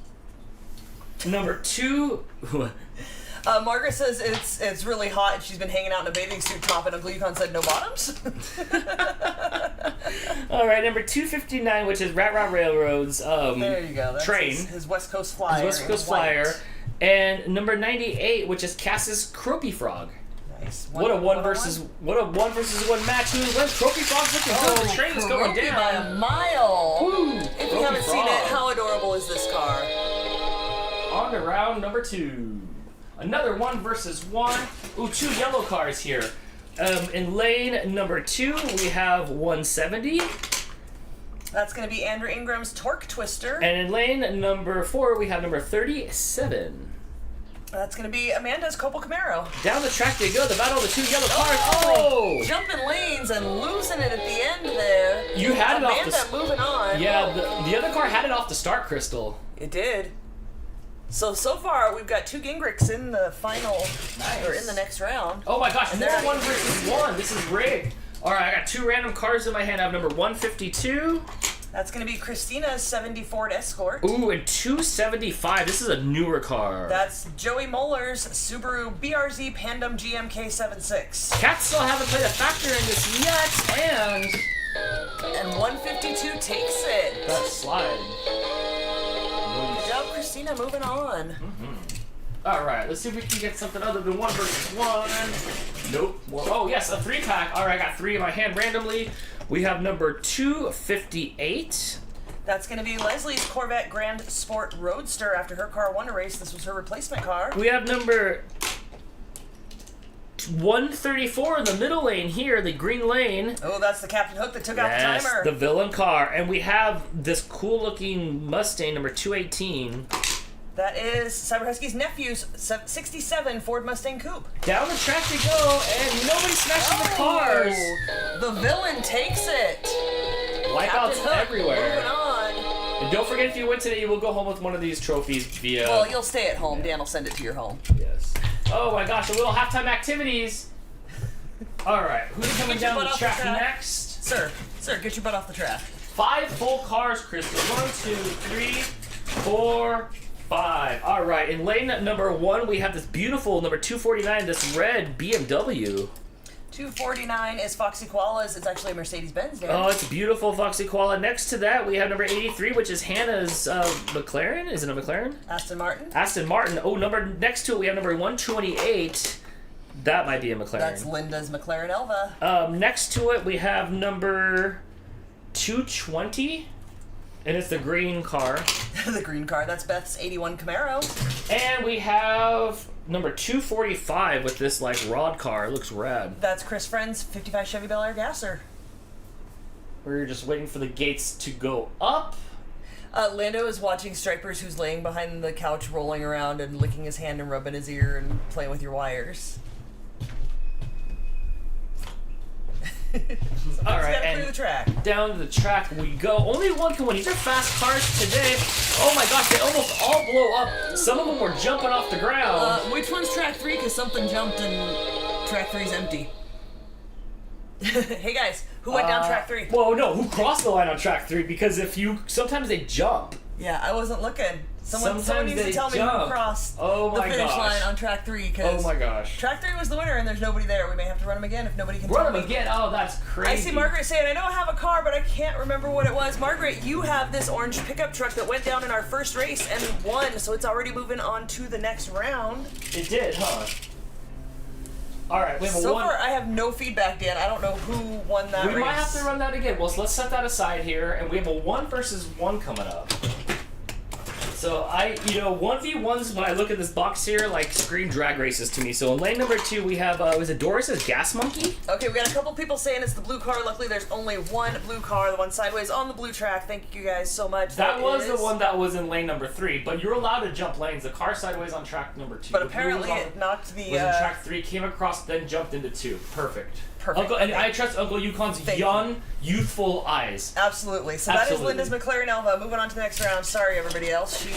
number 2. Margaret says it's really hot and she's been hanging out in a bathing suit top, and Uncle Yukon said no bottoms. All right, number 259, which is Rat Rod Railroad's there you go. That's train. His West Coast Flyer. West Coast Flyer. And number 98, which is Cass's Croaky Frog. Nice. What a one versus one match. Who wins? Croaky Frog's looking good. The train is going down by a mile. Woo. If you haven't seen it, how adorable is this car? On to round number 2. Another 1 versus 1. Ooh, 2 yellow cars here. In lane number 2, we have 170. That's going to be Andrew Ingram's Torque Twister. And in lane number 4, we have number 37. That's going to be Amanda's Copel Camaro. Down the track they go. The battle of the 2 yellow cars. Oh! Jumping lanes and losing it at the end there. You had it off the Amanda moving on. Yeah, the other car had it off the start, Crystal. It did. So far, we've got 2 Gingrichs in the final, or in the next round. Oh my gosh, and more they're 1 versus 1. This is rigged. All right, I got 2 random cars in my hand. I have number 152. That's going to be Christina's 70 Ford Escort. Ooh, and 275. This is a newer car. That's Joey Moller's Subaru BRZ Pandem GMK 76. Cats still haven't played a factor in this yet, and 152 takes it. That slide. Good job, Christina. Moving on. Mm-hmm. All right, let's see if we can get something other than 1 versus 1. Nope. Oh yes, a 3-pack. All right, I got 3 in my hand randomly. We have number 258. That's going to be Leslie's Corvette Grand Sport Roadster. After her car won a race, this was her replacement car. We have number 134 in the middle lane here, the green lane. Oh, that's the Captain Hook that took out the timer. The villain car. And we have this cool-looking Mustang, number 218. That is Cyber Husky's nephew's 67 Ford Mustang Coupe. Down the track they go, and nobody smashing the cars. The villain takes it. Wipeouts everywhere. Moving on. And don't forget, if you win today, you will go home with one of these trophies via... Well, you'll stay at home. Dan will send it to your home. Yes. Oh my gosh, a little halftime activities. All right, who's coming down the track next? Sir, get your butt off the track. 5 full cars, Crystal. 1, 2, 3, 4, 5. All right, in lane number 1, we have this beautiful number 249, this red BMW. 249 is Foxy Koala's. It's actually a Mercedes-Benz, Dan. Oh, it's a beautiful Foxy Koala. Next to that, we have number 83, which is Hannah's McLaren. Is it a McLaren? Aston Martin. Aston Martin. Oh, next to it, we have number 128. That might be a McLaren. That's Linda's McLaren Elva. Next to it, we have number 220, and it's the green car. The green car. That's Beth's 81 Camaro. And we have number 245 with this like rod car. It looks rad. That's Chris Friend's 55 Chevy Bel Air Gasser. We're just waiting for the gates to go up. Lando is watching Stripers, who's laying behind the couch, rolling around and licking his hand and rubbing his ear and playing with your wires. All right, and clear the track. Down the track we go. Only one can win. These are fast cars today. Oh my gosh, they almost all blow up. Some of them were jumping off the ground. Which one's track 3? Because something jumped and track 3's empty. Hey guys, who went down track 3? Well, no, who crossed the line on track 3? Because sometimes they jump. Yeah, I wasn't looking. Someone needs to tell me who crossed the finish line on track 3. Oh my gosh. Track 3 was the winner and there's nobody there. We may have to run them again if nobody can run tell me. Run them again? Oh, that's crazy. I see Margaret saying, I know I have a car, but I can't remember what it was. Margaret, you have this orange pickup truck that went down in our first race and won, so it's already moving on to the next round. It did, huh? All right, we have so far, I have no feedback, Dan. I don't know who won that race. We might have to run that again. Well, let's set that aside here, and we have a 1 versus 1 coming up. So 1v1s, when I look at this box here, like scream drag races to me. So in lane number 2, we have, was it Doris's Gas Monkey? Okay, we got a couple people saying it's the blue car. Luckily, there's only one blue car, the one sideways on the blue track. Thank you guys so much. That was the one that was in lane number 3, but you're allowed to jump lanes. The car sideways on track number 2. But apparently it knocked the... was in track 3, came across, then jumped into 2. Perfect. Perfect. And I trust Uncle Yukon's young, youthful eyes. Absolutely. So that is Linda's McLaren Elva. Moving on to the next round. Sorry, everybody else. She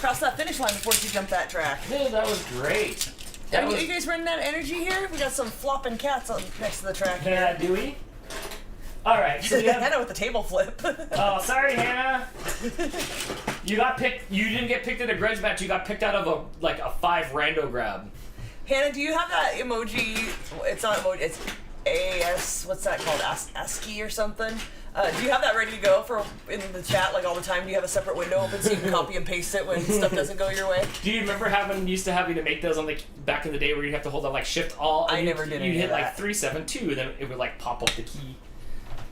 crossed that finish line before she jumped that track. Dude, that was great. Are you guys running that energy here? We got some flopping cats next to the track here. Yeah, do we? All right. So we have... Hannah with the table flip. Oh, sorry, Hannah. You got picked. You didn't get picked in a grudge match. You got picked out of a 5 rando grab. Hannah, do you have that emoji? It's not emoji. It's AS, what's that called? ASCII or something? Do you have that ready to go for in the chat like all the time? Do you have a separate window open so you can copy and paste it when stuff doesn't go your way? Do you remember having to make those on back in the day where you have to hold on like Shift Alt? I never did. You hit like 372, and then it would like pop up the key.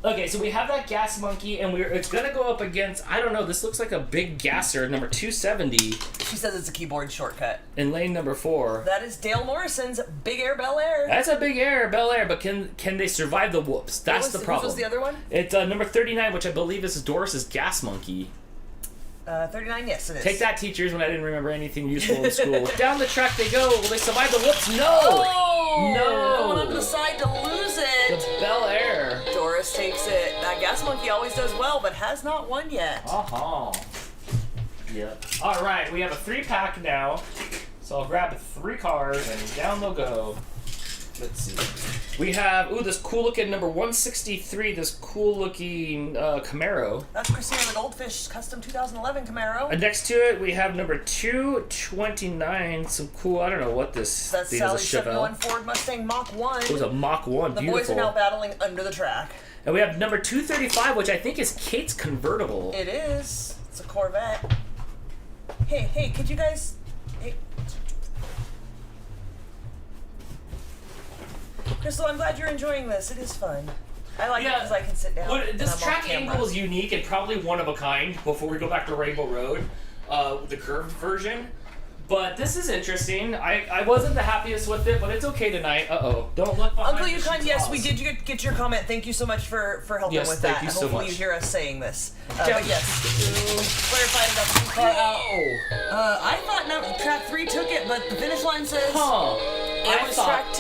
Okay, so we have that Gas Monkey, and it's gonna go up against, I don't know, this looks like a big gasser, number 270. She says it's a keyboard shortcut. In lane number 4. That is Dale Morrison's Big Air Bel Air. That's a Big Air Bel Air, but can they survive the whoops? That's the problem. What was the other one? It's number 39, which I believe is Doris's Gas Monkey. 39, yes, it is. Take that, teachers, when I didn't remember anything useful in school. Down the track they go. Will they survive the whoops? No! Oh! No! Going onto the side to lose it. The Bel Air. Doris takes it. That Gas Monkey always does well, but has not won yet. Uh-huh. Yep. All right, we have a 3-pack now. So I'll grab 3 cars, and down they'll go. Let's see. We have, this cool-looking number 163, this cool-looking Camaro. That's Christina the Goldfish Custom 2011 Camaro. And next to it, we have number 229, some cool, I don't know what this That's thing is. Sally's 71 Ford Mustang Mach 1. It was a Mach 1, the beautiful. boys are now battling under the track. And we have number 235, which I think is Kate's convertible. It is. It's a Corvette. Hey, could you guys... Hey. Crystal, I'm glad you're enjoying this. It is fun. I like it because I can sit down. This track angle is unique and probably one of a kind before we go back to Rainbow Road, the curved version. But this is interesting. I wasn't the happiest with it, but it's okay tonight. Don't look behind. Uncle Yukon, yes, we did get your comment. Thank you so much for helping with that. Thank you so Hopefully much. you hear us saying this. But yes, clarified about the car out. I thought track 3 took it, but the finish line says it was track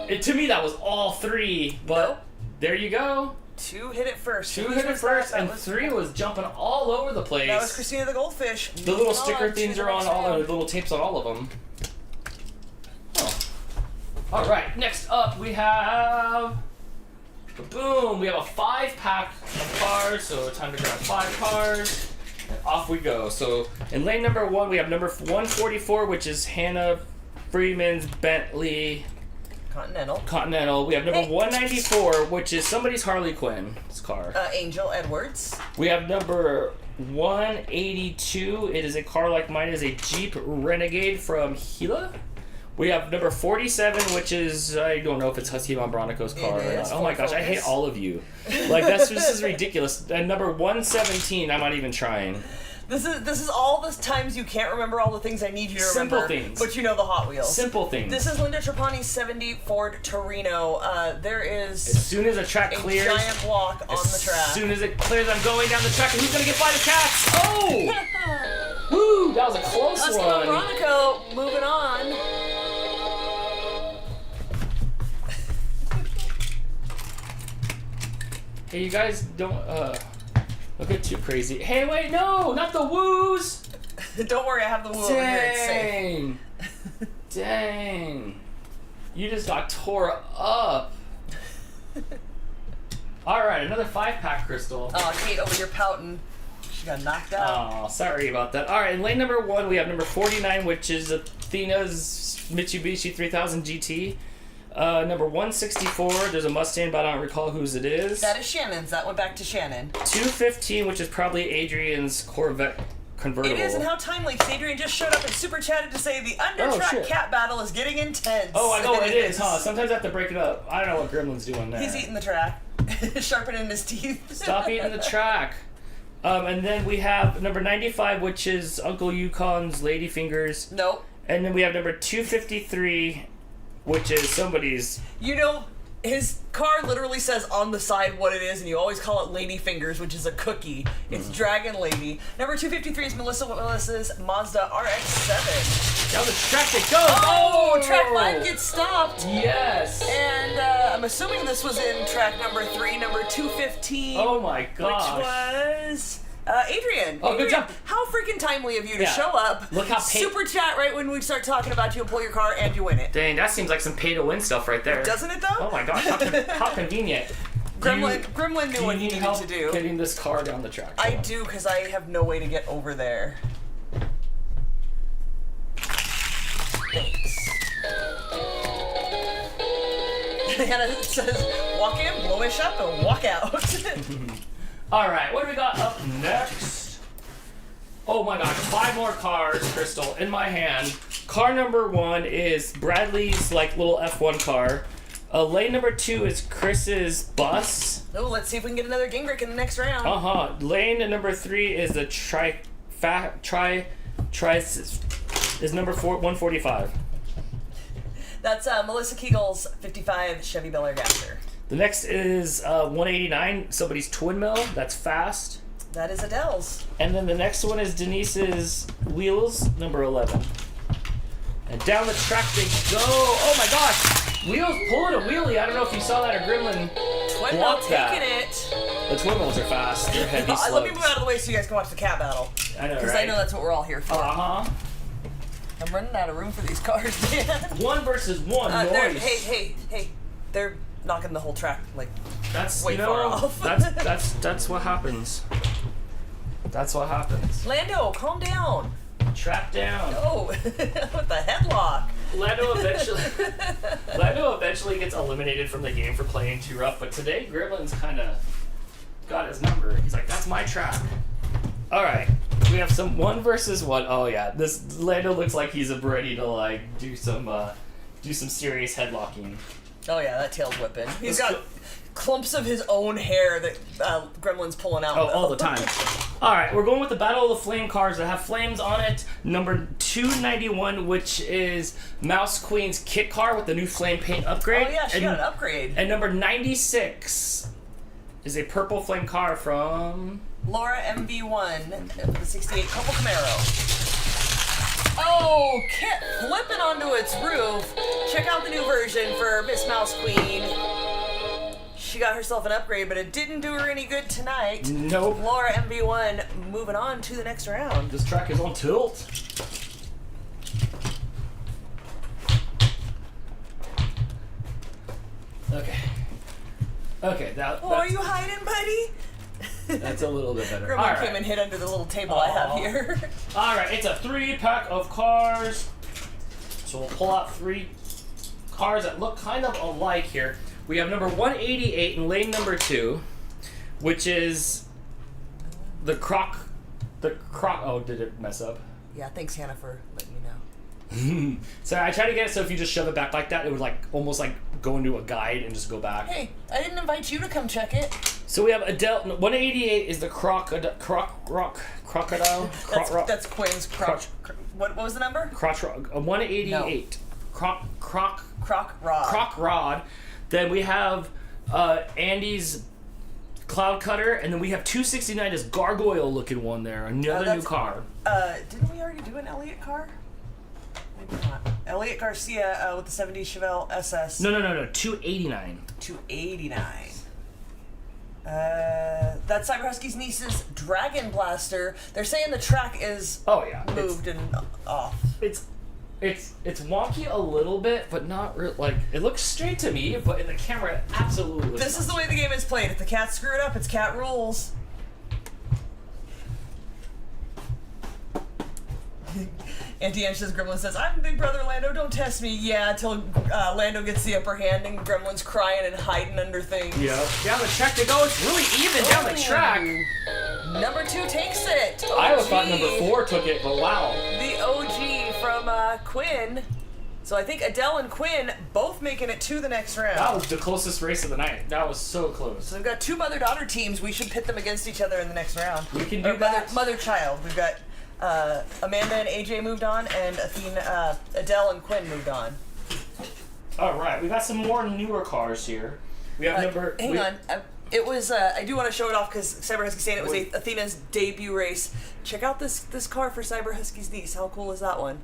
2. To me, that was all 3, but Nope. there you go. 2 hit it first. 2 hit it first, and 3 was jumping all over the place. That was Christina the Goldfish. The little sticker things are on all the little tapes on all of them. Oh. All right, next up we have, boom, we have a 5-pack of cars, so time to grab 5 cars, and off we go. So in lane number 1, we have number 144, which is Hannah Freeman's Bentley Continental. We have number 194, which is somebody's Harley Quinn's car. Angel Edwards. We have number 182. It is a car like mine. It is a Jeep Renegade from Gila. We have number 47, which is, I don't know if it's Husky Von Bronico's car or not. Oh my gosh, I hate all of you. Like, this is ridiculous. And number 117, I'm not even trying. This is all the times you can't remember all the things I need you to remember. Simple things. But you know the Hot Wheels. Simple things. This is Linda Trapani's 70 Ford Torino. There is as soon as the track clears, a giant block on the track. As soon as it clears, I'm going down the track, and who's gonna get by the cats? Oh! Woo! That was a close Husky one. Von Bronico moving on. Hey, you guys don't get too crazy. Hey, wait, no, not the woos. Don't worry, I have the woo over here. It's safe. Dang. You just got tore up. All right, another 5-pack, Crystal. Oh, Kate, over here pouting. She got knocked out. Oh, sorry about that. All right, in lane number 1, we have number 49, which is Athena's Mitsubishi 3000 GT. Number 164, there's a Mustang, but I don't recall whose it is. That is Shannon's. That went back to Shannon. 215, which is probably Adrian's Corvette convertible. It is, and how timely, because Adrian just showed up and super chatted to say the under-track cat battle is getting intense. Oh, I know what it is, huh? Sometimes I have to break it up. I don't know what Gremlin's doing there. He's eating the track. Sharpening his teeth. Stop eating the track. And then we have number 95, which is Uncle Yukon's Ladyfingers. Nope. And then we have number 253, which is somebody's... You know, his car literally says on the side what it is, and you always call it Lady Fingers, which is a cookie. It's Dragon Lady. Number 253 is Melissa's Mazda RX-7. Down the track it goes! Oh! Track 5 gets stopped. Yes! And I'm assuming this was in track number 3, number 215. Oh my gosh. Which was... Adrian. Oh, good job. How freaking timely of you to show up. Look how super chat right when we start talking about you and pull your car and you win it. Dang, that seems like some pay-to-win stuff right there. Doesn't it, though? Oh my gosh, how convenient. Gremlin knew what he needed to do. Getting this car down the track. I do, because I have no way to get over there. Thanks. Hannah says, walk in, blow ish up, and walk out. All right, what do we got up next? Oh my gosh, 5 more cars, Crystal, in my hand. Car number 1 is Bradley's little F1 car. Lane number 2 is Chris's bus. Oh, let's see if we can get another Gingrich in the next round. Lane number 3 is the is number 145. That's Melissa Kegel's 55 Chevy Bel Air Gasser. The next is 189, somebody's twin mill. That's fast. That is Adele's. And then the next one is Denise's Wheels, number 11. And down the track they go. Oh my gosh! Wheels pulling a wheelie. I don't know if you saw that or Gremlin. Twin mill taking it. The twin mills are fast. They're heavy slugs. Let me move out of the way so you guys can watch the cat battle. I know, right? Because I know that's what we're all here for. Uh-huh. I'm running out of room for these cars, man. 1 versus 1. Noise. Hey. They're knocking the whole track that's way far off. that's what happens. That's what happens. Lando, calm down. Track down. Oh, with the headlock. Lando eventually gets eliminated from the game for playing too rough, but today Gremlin's kind of got his number. He's like, that's my track. All right, we have some 1 versus 1. Oh yeah, this Lando looks like he's ready to do some serious headlocking. Oh yeah, that tail's whipping. He's got clumps of his own hair that Gremlin's pulling out. Oh, all the time. All right, we're going with the Battle of the Flame cars that have flames on it. Number 291, which is Mouse Queen's kit car with the new flame paint upgrade. Oh yeah, she got an upgrade. And number 96 is a purple flame car from Laura MV1 of the 68 Couple Camaro. Oh, kit flipping onto its roof. Check out the new version for Miss Mouse Queen. She got herself an upgrade, but it didn't do her any good tonight. Nope. Laura MV1 moving on to the next round. This track is on tilt. Okay. Okay, Oh, are you hiding, buddy? That's a little bit better. Gremlin came and hid under the little table I have here. Alright, it's a 3-pack of cars. So we'll pull out 3 cars that look kind of alike here. We have number 188 in lane number 2, which is the croc. Oh, did it mess up? Yeah, thanks, Hannah, for letting me know. So I tried to get it so if you just shove it back like that, it would like almost like go into a guide and just go back. Hey, I didn't invite you to come check it. So we have Adele. 188 is the crocodile. That's Quinn's croc. What was the number? Crotch rod. 188. No. Croc rod. Croc rod. Then we have Andy's Cloud Cutter, and then we have 269 is gargoyle looking one there. Another new car. Didn't we already do an Elliott car? Maybe not. Elliott Garcia with the 70 Chevelle SS. No. 289. 289. That's Cyber Husky's niece's Dragon Blaster. They're saying the track is moved and off. It's wonky a little bit, but not like it looks straight to me, but in the camera it absolutely looks This is the way the game is played. If the cat screw it up, it's cat rules. Auntie Ansh's Gremlin says, I'm Big Brother Lando, don't test me. Yeah, until Lando gets the upper hand and Gremlin's crying and hiding under things. Yeah. Down the track they go. It's really even down the track. Number 2 takes it. OG. I always thought number 4 took it, but wow. The OG from Quinn. So I think Adele and Quinn both making it to the next round. That was the closest race of the night. That was so close. So we've got 2 mother-daughter teams. We should pit them against each other in the next round. We can do that. Mother-child. We've got Amanda and AJ moved on, and Adele and Quinn moved on. All right, we got some more newer cars here. We have Hang on. It was. I do want to show it off because Cyber Husky's saying it was Athena's debut race. Check out this car for Cyber Husky's niece. How cool is that one?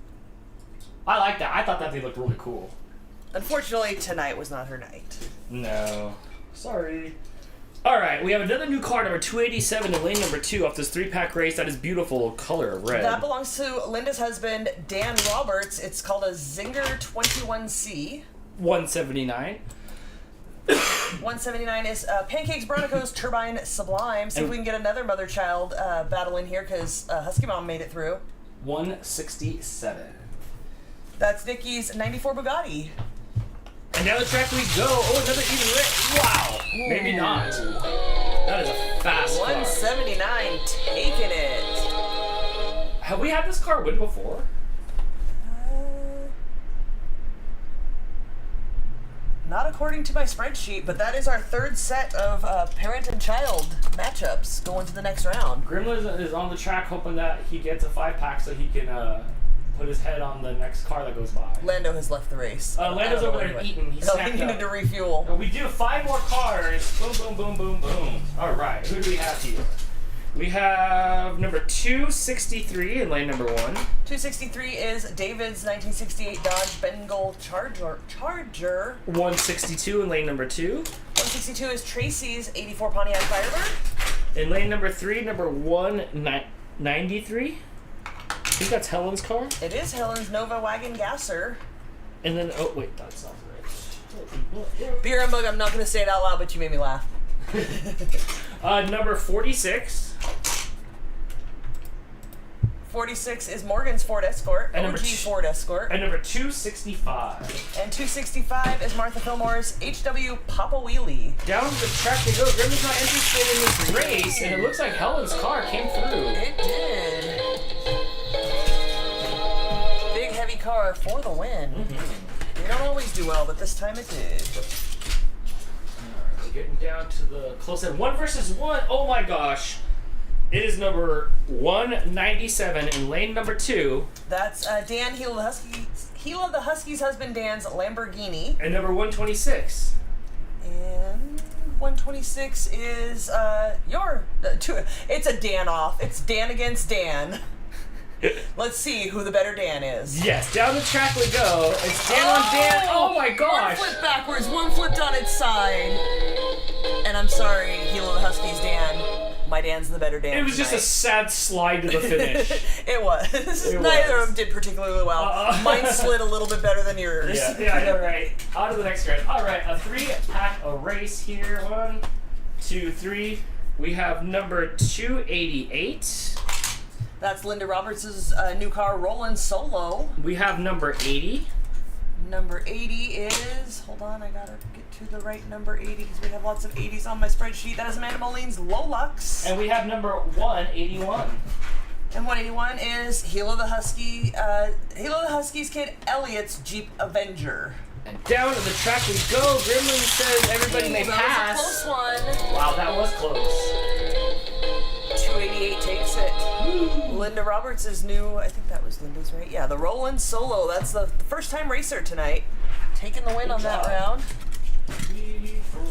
I like that. I thought that they looked really cool. Unfortunately, tonight was not her night. No. Sorry. All right, we have another new car, number 287 in lane number 2 off this 3-pack race. That is beautiful color of red. That belongs to Linda's husband, Dan Roberts. It's called a Zinger 21C. 179. 179 is Pancakes Bronicos Turbine Sublime. See if we can get another mother-child battle in here because Husky Mom made it through. 167. That's Nikki's 94 Bugatti. And down the track we go. Oh, another even race. Wow. Ooh. Maybe not. That is a fast 179 car. Taking it. Have we had this car win before? Not according to my spreadsheet, but that is our 3rd set of parent and child matchups going to the next round. Gremlin is on the track hoping that he gets a 5-pack so he can put his head on the next car that goes by. Lando has left the race. Lando's over there eating. He needed to refuel. And we do 5 more cars. Boom, boom, boom, boom, boom. All right, who do we have here? We have number 263 in lane number 1. 263 is David's 1968 Dodge Bengal Charger. 162 in lane number 2. 162 is Tracy's 84 Pontiac Firebird. In lane number 3, number 193. I think that's Helen's car. It is Helen's Nova Wagon Gasser. And then, oh wait, that's not right. Beer and Bug, I'm not going to say it out loud, but you made me laugh. Number 46. 46 is Morgan's Ford Escort, and OG Ford Escort. And number 265. And 265 is Martha Fillmore's HW Papa Wheelie. Down the track they go. Gremlin's not interested in this race, and it looks like Helen's car came through. It did. Big heavy car for the win. Mm-hmm. You're don't always do well, but this time it did. Alright, we're getting down to the close end. 1 versus 1. Oh my gosh. It is number 197 in lane number 2. That's Dan Heel of the Huskies husband Dan's Lamborghini. And number 126. And 126 is it's a Dan off. It's Dan against Dan. Let's see who the better Dan is. Yes, down the track we go. It's Dan on Dan. Oh my gosh. One flip backwards, one flipped on its side. And I'm sorry, Heel of the Huskies Dan. My Dan's the better Dan. It was just a sad slide to the finish. It was. Neither of them did particularly well. Mine slid a little bit better than yours. Yeah, I know, right. On to the next round. All right, a 3-pack a race here. 1, 2, 3. We have number 288. That's Linda Roberts' new car, Rollin' Solo. We have number 80. Number 80 is, hold on, I gotta get to the right number 80 because we have lots of 80s on my spreadsheet. That is Amanda Moline's Lolux. And we have number 181. And 181 is Heel of the Huskies kid Elliot's Jeep Avenger. And down to the track we go. Gremlin says everybody may pass. That was a close one. Wow, that was close. 288 takes it. Linda Roberts is new. I think that was Linda's, right? Yeah, the Rollin' Solo. That's the first time racer tonight. Taking the win on that round. 3, 4,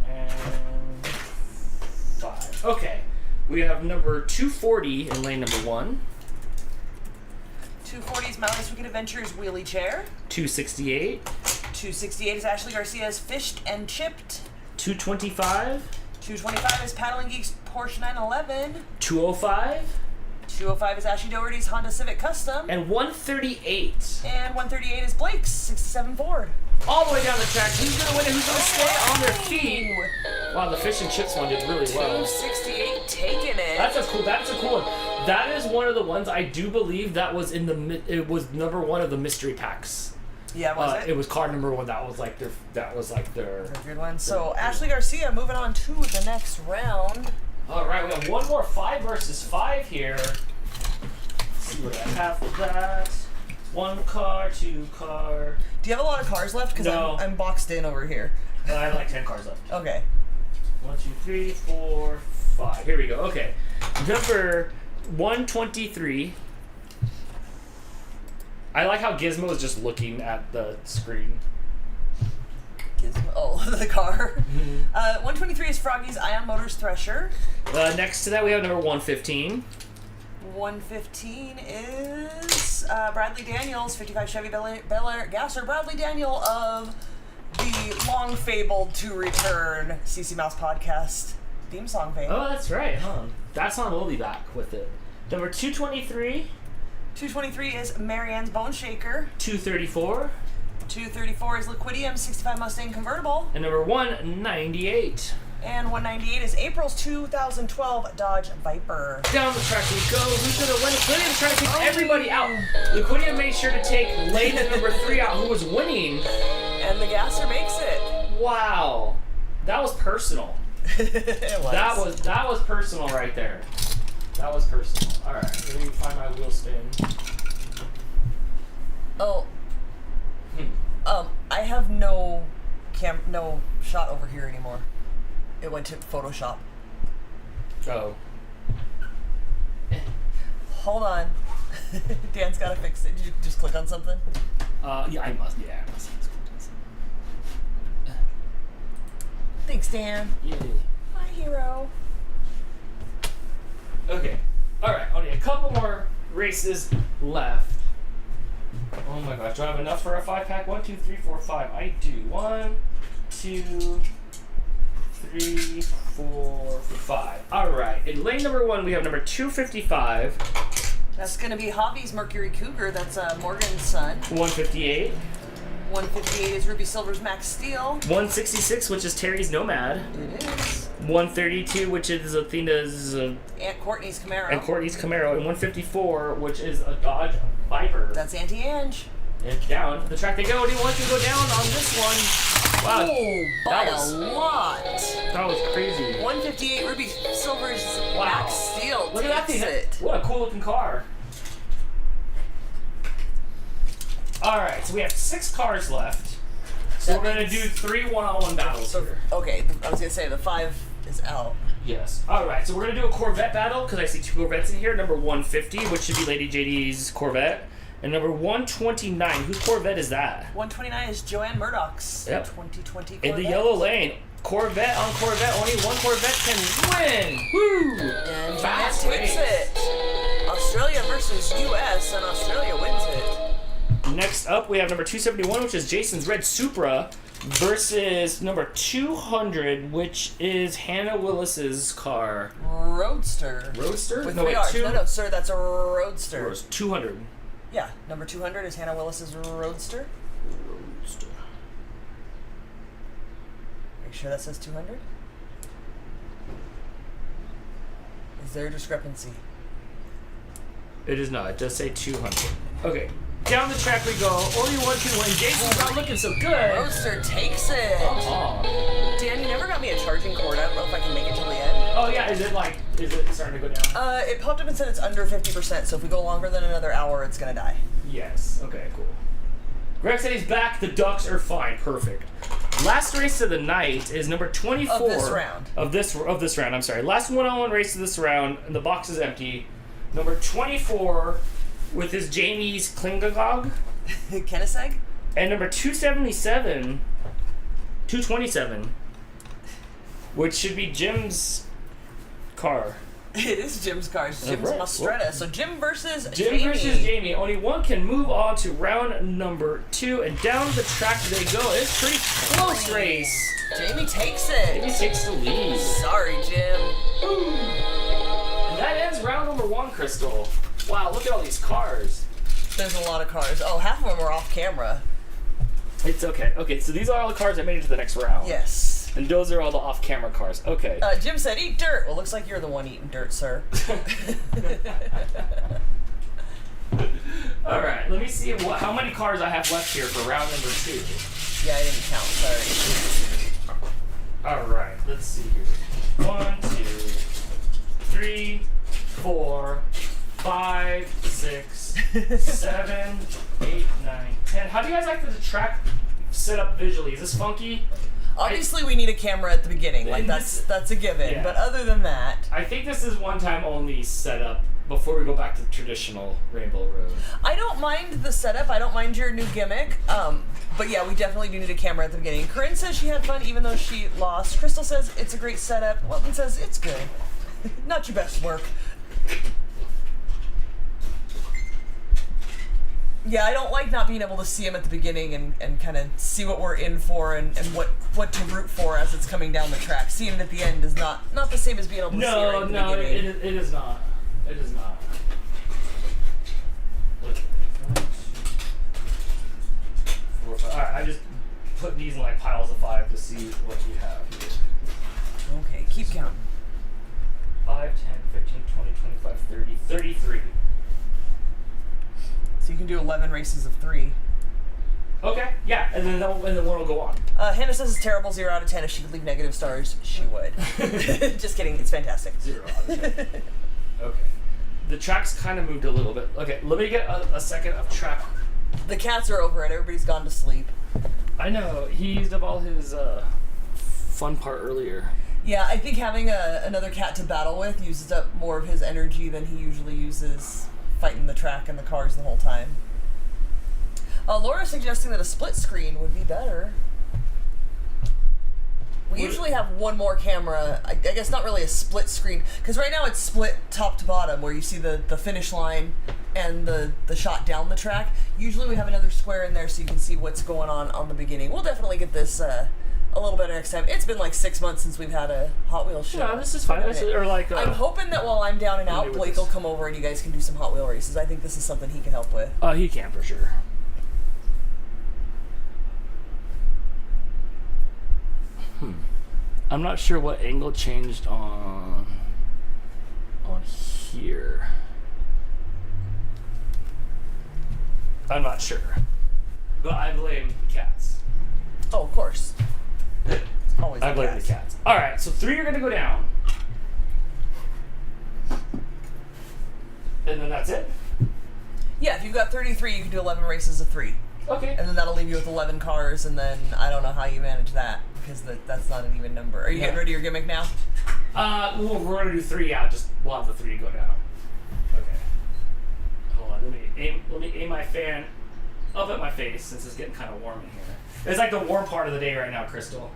and 5. Okay. We have number 240 in lane number 1. 240 is Mountainous Wicked Adventures Wheelie Chair. 268. 268 is Ashley Garcia's Fished and Chipped. 225. 225 is Paddling Geek's Porsche 911. 205. 205 is Ashley Doherty's Honda Civic Custom. And 138. And 138 is Blake's 67 Ford. All the way down the track. Who's going to win it? Who's going to stay on their feet? Wow, the fish and chips one did really well. 268 taking it. That's a cool one. That is one of the ones I do believe that was it was number 1 of the mystery packs. Yeah, was it? It was card number 1. That was like their good one. So Ashley Garcia moving on to the next round. All right, we have one more 5 versus 5 here. Let's see what I have for that. 1 car, 2 car. Do you have a lot of cars left? Because No. I'm boxed in over here. I have like 10 cars left. Okay. 1, 2, 3, 4, 5. Here we go. Okay, number 123. I like how Gizmo is just looking at the screen. Oh, the car. 123 is Froggy's Ion Motors Thresher. Next to that, we have number 115. 115 is Bradley Daniels, 55 Chevy Bel Air Gasser. Bradley Daniel of the long fabled to return CC Mouse podcast theme song fame. Oh, that's right, huh? That song will be back with it. Number 223. 223 is Marianne's Bone Shaker. 234. 234 is Liquidium 65 Mustang Convertible. And number 198. And 198 is April's 2012 Dodge Viper. Down the track we go. Who's going to win? Liquidium's trying to take everybody out. Liquidium made sure to take lane number 3 out, who was winning. And the Gasser makes it. Wow. That was personal. It was. That was personal right there. That was personal. Alright, let me find my wheel spin. Oh. I have no shot over here anymore. It went to Photoshop. Oh. Hold on. Dan's gotta fix it. Did you just click on something? Yeah, I must. Thanks, Dan. Yeah. My hero. Okay. Alright, only a couple more races left. Oh my gosh, do I have enough for a 5-pack? 1, 2, 3, 4, 5. I do. 1, 2, 3, 4, 5. Alright, in lane number 1, we have number 255. That's gonna be Hobby's Mercury Cougar. That's Morgan's son. 158. 158 is Ruby Silver's Max Steel. 166, which is Terry's Nomad. It is. 132, which is Athena's Aunt Courtney's Camaro. and Courtney's Camaro. And 154, which is a Dodge Viper. That's Auntie Ange. And down the track they go. Do you want to go down on this one? Wow. By that was a lot. That was crazy. 158 Ruby Silver's Wow. Max Steel. Look at that thing. Takes it. What a cool looking car. All right, so we have 6 cars left. So That we're gonna do 3 one-on-one battles here. Okay, I was gonna say the 5 is out. Yes. All right, so we're gonna do a Corvette battle because I see 2 Corvettes in here. Number 150, which should be Lady JD's Corvette, and number 129. Whose Corvette is that? 129 is Joanne Murdoch's Yep. 2020 Corvette. In the yellow lane. Corvette on Corvette. Only one Corvette can win. Woo! And Joanne Fast takes race. it. Australia versus US, and Australia wins it. Next up, we have number 271, which is Jason's red Supra, versus number 200, which is Hannah Willis's car. Roadster. Roadster? With No, 3 wait, R's. 2. No, sir, that's a Roadster. 200. Yeah, number 200 is Hannah Willis's Roadster. Roadster. Are you sure that says 200? Is there a discrepancy? It is not. It does say 200. Okay. Down the track we go. Only one can win. Jason's not looking so good. Roadster takes it. Uh-huh. Dan, you never got me a charging cord. I don't know if I can make it till the end. Oh, yeah. Is it starting to go down? It popped up and said it's under 50%, so if we go longer than another hour, it's gonna die. Yes. Okay, cool. Greg said he's back. The Ducks are fine. Perfect. Last race of the night is number 24. Of this round. Of this round, I'm sorry. Last one-on-one race of this round, and the box is empty. Number 24 with his Jamie's Klingagog. Kenneseg? And number 227, which should be Jim's car. It is Jim's car. It's Jim's right. Mastretta. So Jim versus Jim Jamie. versus Jamie. Only one can move on to round number 2, and down the track they go. It's a pretty close race. Jamie takes it. Jamie takes the lead. Sorry, Jim. And that ends round number 1, Crystal. Wow, look at all these cars. There's a lot of cars. Oh, half of them are off camera. It's okay. Okay, so these are all the cars that made it to the next round. Yes. And those are all the off-camera cars. Okay. Jim said, eat dirt. Well, looks like you're the one eating dirt, sir. All right, let me see how many cars I have left here for round number 2. Yeah, I didn't count. Sorry. All right, let's see here. 1, 2, 3, 4, 5, 6, 7, 8, 9, 10. How do you guys like the track set up visually? Is this funky? Obviously, we need a camera at the beginning. Like, that's a given. Yeah. But other than that... I think this is one-time only setup before we go back to the traditional Rainbow Road. I don't mind the setup. I don't mind your new gimmick. But yeah, we definitely do need a camera at the beginning. Corinne says she had fun even though she lost. Crystal says it's a great setup. Welton says it's good. Not your best work. Yeah, I don't like not being able to see him at the beginning and kind of see what we're in for and what to root for as it's coming down the track. Seeing it at the end is not the same as being able to see it right at the beginning. it is not. It is not. Alright, I just put these in like piles of 5 to see what you have here. Okay, keep counting. 5, 10, 15, 20, 25, 30, 33. So you can do 11 races of 3. Okay, yeah, and then one will go on. Hannah says it's terrible, 0 out of 10. If she could leave negative stars, she would. Just kidding, it's fantastic. 0 out of 10. Okay. The track's kind of moved a little bit. Okay, let me get a second of track. The cats are over it. Everybody's gone to sleep. I know, he used up all his fun part earlier. Yeah, I think having another cat to battle with uses up more of his energy than he usually uses fighting the track and the cars the whole time. Laura's suggesting that a split screen would be better. We usually have one more camera. I guess not really a split screen, because right now it's split top to bottom, where you see the finish line and the shot down the track. Usually we have another square in there so you can see what's going on the beginning. We'll definitely get this a little better next time. It's been like 6 months since we've had a Hot Wheels show. No, this is fine. I'm hoping that while I'm down and out, Blake will come over and you guys can do some Hot Wheel races. I think this is something he can help with. He can for sure. I'm not sure what angle changed on here. I'm not sure. But I blame the cats. Oh, of course. Always I blame the cats. Alright, so 3 are going to go down. And then that's it? Yeah, if you've got 33, you can do 11 races of 3. Okay. And then that'll leave you with 11 cars, and then I don't know how you manage that, because that's not an even number. Are you getting rid of your gimmick now? Well, we're gonna do 3, yeah, we'll have the 3 go down. Okay. Hold on, let me aim my fan up at my face, since it's getting kind of warm in here. It's like the warm part of the day right now, Crystal.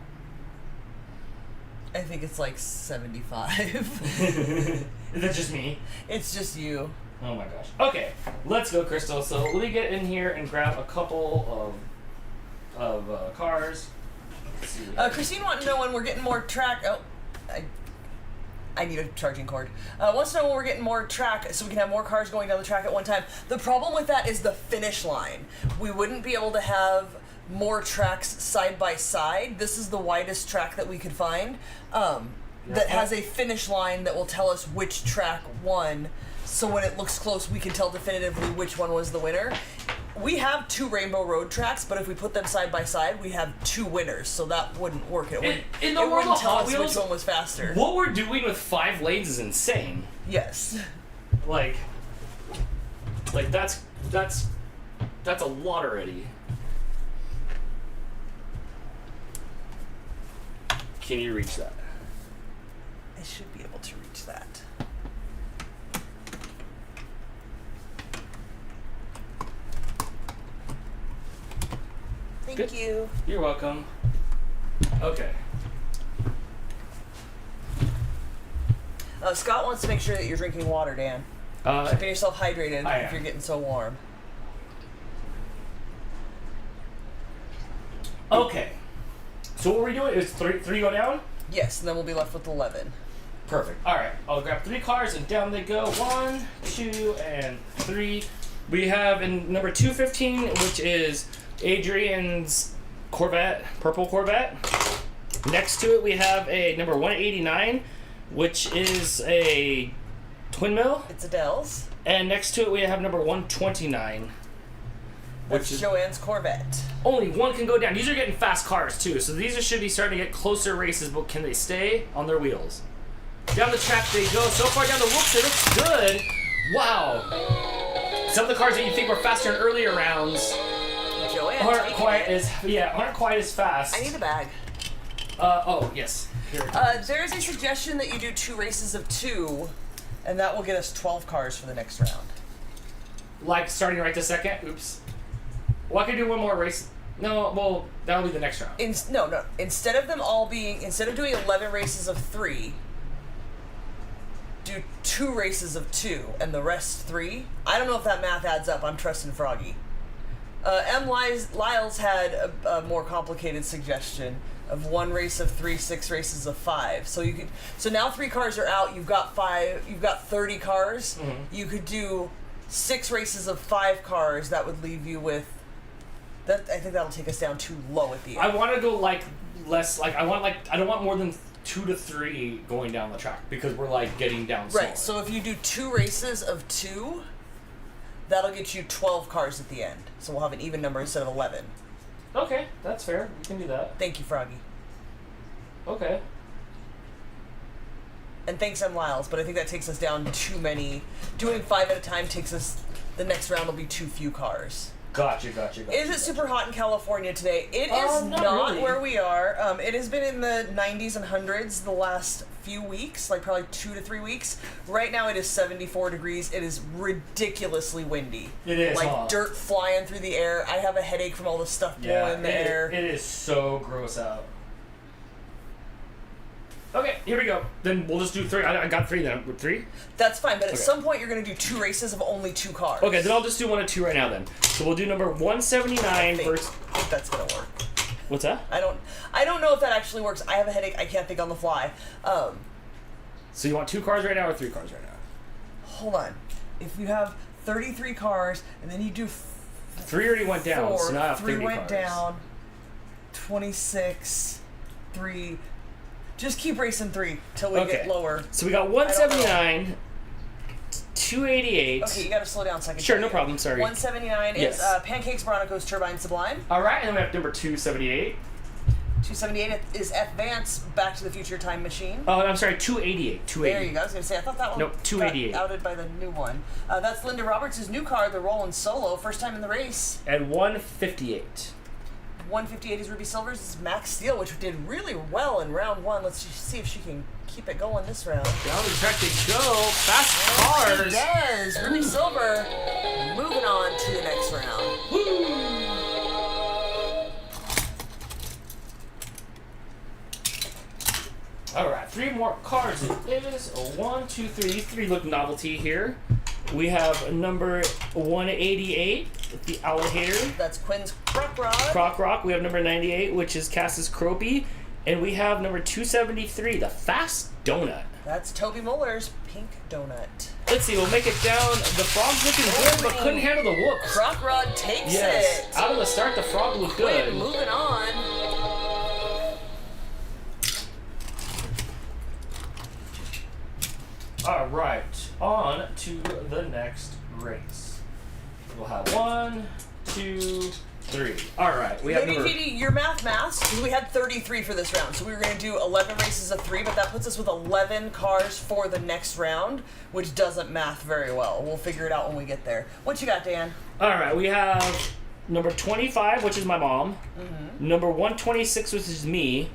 I think it's like 75. Is that just me? It's just you. Oh my gosh. Okay, let's go, Crystal. So let me get in here and grab a couple of cars. Let's see. Christine wanted to know when we're getting more track. Oh, I need a charging cord. Wants to know when we're getting more track so we can have more cars going down the track at one time. The problem with that is the finish line. We wouldn't be able to have more tracks side by side. This is the widest track that we could find that has a finish line that will tell us which track won. So when it looks close, we can tell definitively which one was the winner. We have 2 Rainbow Road tracks, but if we put them side by side, we have 2 winners, so that wouldn't work. It wouldn't tell us which one was faster. What we're doing with 5 lanes is insane. Yes. Like that's a lot already. Can you reach that? I should be able to reach that. Thank you. You're welcome. Okay. Scott wants to make sure that you're drinking water, Dan. Keeping yourself hydrated if you're getting so warm. Okay. So what we're doing is 3 go down? Yes, and then we'll be left with 11. Perfect. All right. I'll grab 3 cars and down they go. 1, 2, and 3. We have in number 215, which is Adrian's Corvette, purple Corvette. Next to it, we have a number 189, which is a twin mill. It's Adele's. And next to it, we have number 129. Which is Joanne's Corvette. Only one can go down. These are getting fast cars, too. So these should be starting to get closer races, but can they stay on their wheels? Down the track they go. So far down the whoops, it looks good. Wow. Some of the cars that you think were faster in earlier rounds aren't quite as fast. I need a bag. Oh, yes. Here there's a suggestion that you do 2 races of 2, and that will get us 12 cars for the next round. Like starting right this second? Oops. Well, I could do one more race. No, well, that'll be the next round. No. Instead of doing 11 races of 3, do 2 races of 2, and the rest 3. I don't know if that math adds up. I'm trusting Froggy. Lyles had a more complicated suggestion of 1 race of 3, 6 races of 5. So now 3 cars are out. You've got 30 cars. Mm-hmm. You could do 6 races of 5 cars. That would leave you with. I think that'll take us down too low at the end. I want to go less. I don't want more than 2 to 3 going down the track because we're getting down slower. Right. So if you do 2 races of 2. That'll get you 12 cars at the end. So we'll have an even number instead of 11. Okay, that's fair. We can do that. Thank you, Froggy. Okay. And thanks, M. Lyles, but I think that takes us down too many. Doing 5 at a time takes us... The next round will be too few cars. Gotcha. Is it super hot in California today? It is not really. Where we are. It has been in the 90s and 100s the last few weeks, probably 2 to 3 weeks. Right now it is 74 degrees. It is ridiculously windy. It is hot. Dirt flying through the air. I have a headache from all the stuff blowing in the air. It is so gross out. Okay, here we go. Then we'll just do 3. I got 3 then. 3? That's fine, but at some point you're going to do 2 races of only 2 cars. Okay, then I'll just do 1 and 2 right now then. So we'll do number 179 versus... I think that's going to work. What's that? I don't know if that actually works. I have a headache. I can't think on the fly. So you want 2 cars right now or 3 cars right now? Hold on. If you have 33 cars and then you do 3 already went down, 4, so now I have 30 3 went cars. down. 26, 3. Just keep racing 3 till we get lower. So we got 179, 288. Okay, you gotta slow down a second. Sure, no problem, sorry. 179 is Pancakes, Broncos, Turbine, Sublime. Alright, and then we have number 278. 278 is F Vance, Back to the Future Time Machine. Oh, I'm sorry, 288. 288. There you go. I was going to say, I thought that one Nope, 288. got outed by the new one. That's Linda Roberts' new car, the Rollin' Solo, first time in the race. And 158. 158 is Ruby Silver's. This is Max Steel, which did really well in round one. Let's just see if she can keep it going this round. Down the track they go. Fast cars. She does. Ruby Silver moving on to the next round. Woo! All right, 3 more cards. It is 1, 2, 3. 3 look novelty here. We have number 188, the Alligator. That's Quinn's Croc Rock. Croc Rock. We have number 98, which is Cass's Cropey. And we have number 273, the Fast Donut. That's Toby Muller's Pink Donut. Let's see, we'll make it down. The frog's looking good, but couldn't handle the whoops. Croc Rod takes Yes, it. out of the start, the frog looked good. Quinn moving on. All right, on to the next race. We'll have 1, 2, 3. All right, we have Lady number... Petey, your maths, because we had 33 for this round, so we were going to do 11 races of 3, but that puts us with 11 cars for the next round, which doesn't math very well. We'll figure it out when we get there. What you got, Dan? All right, we have number 25, which is my mom. Number 126, which is me.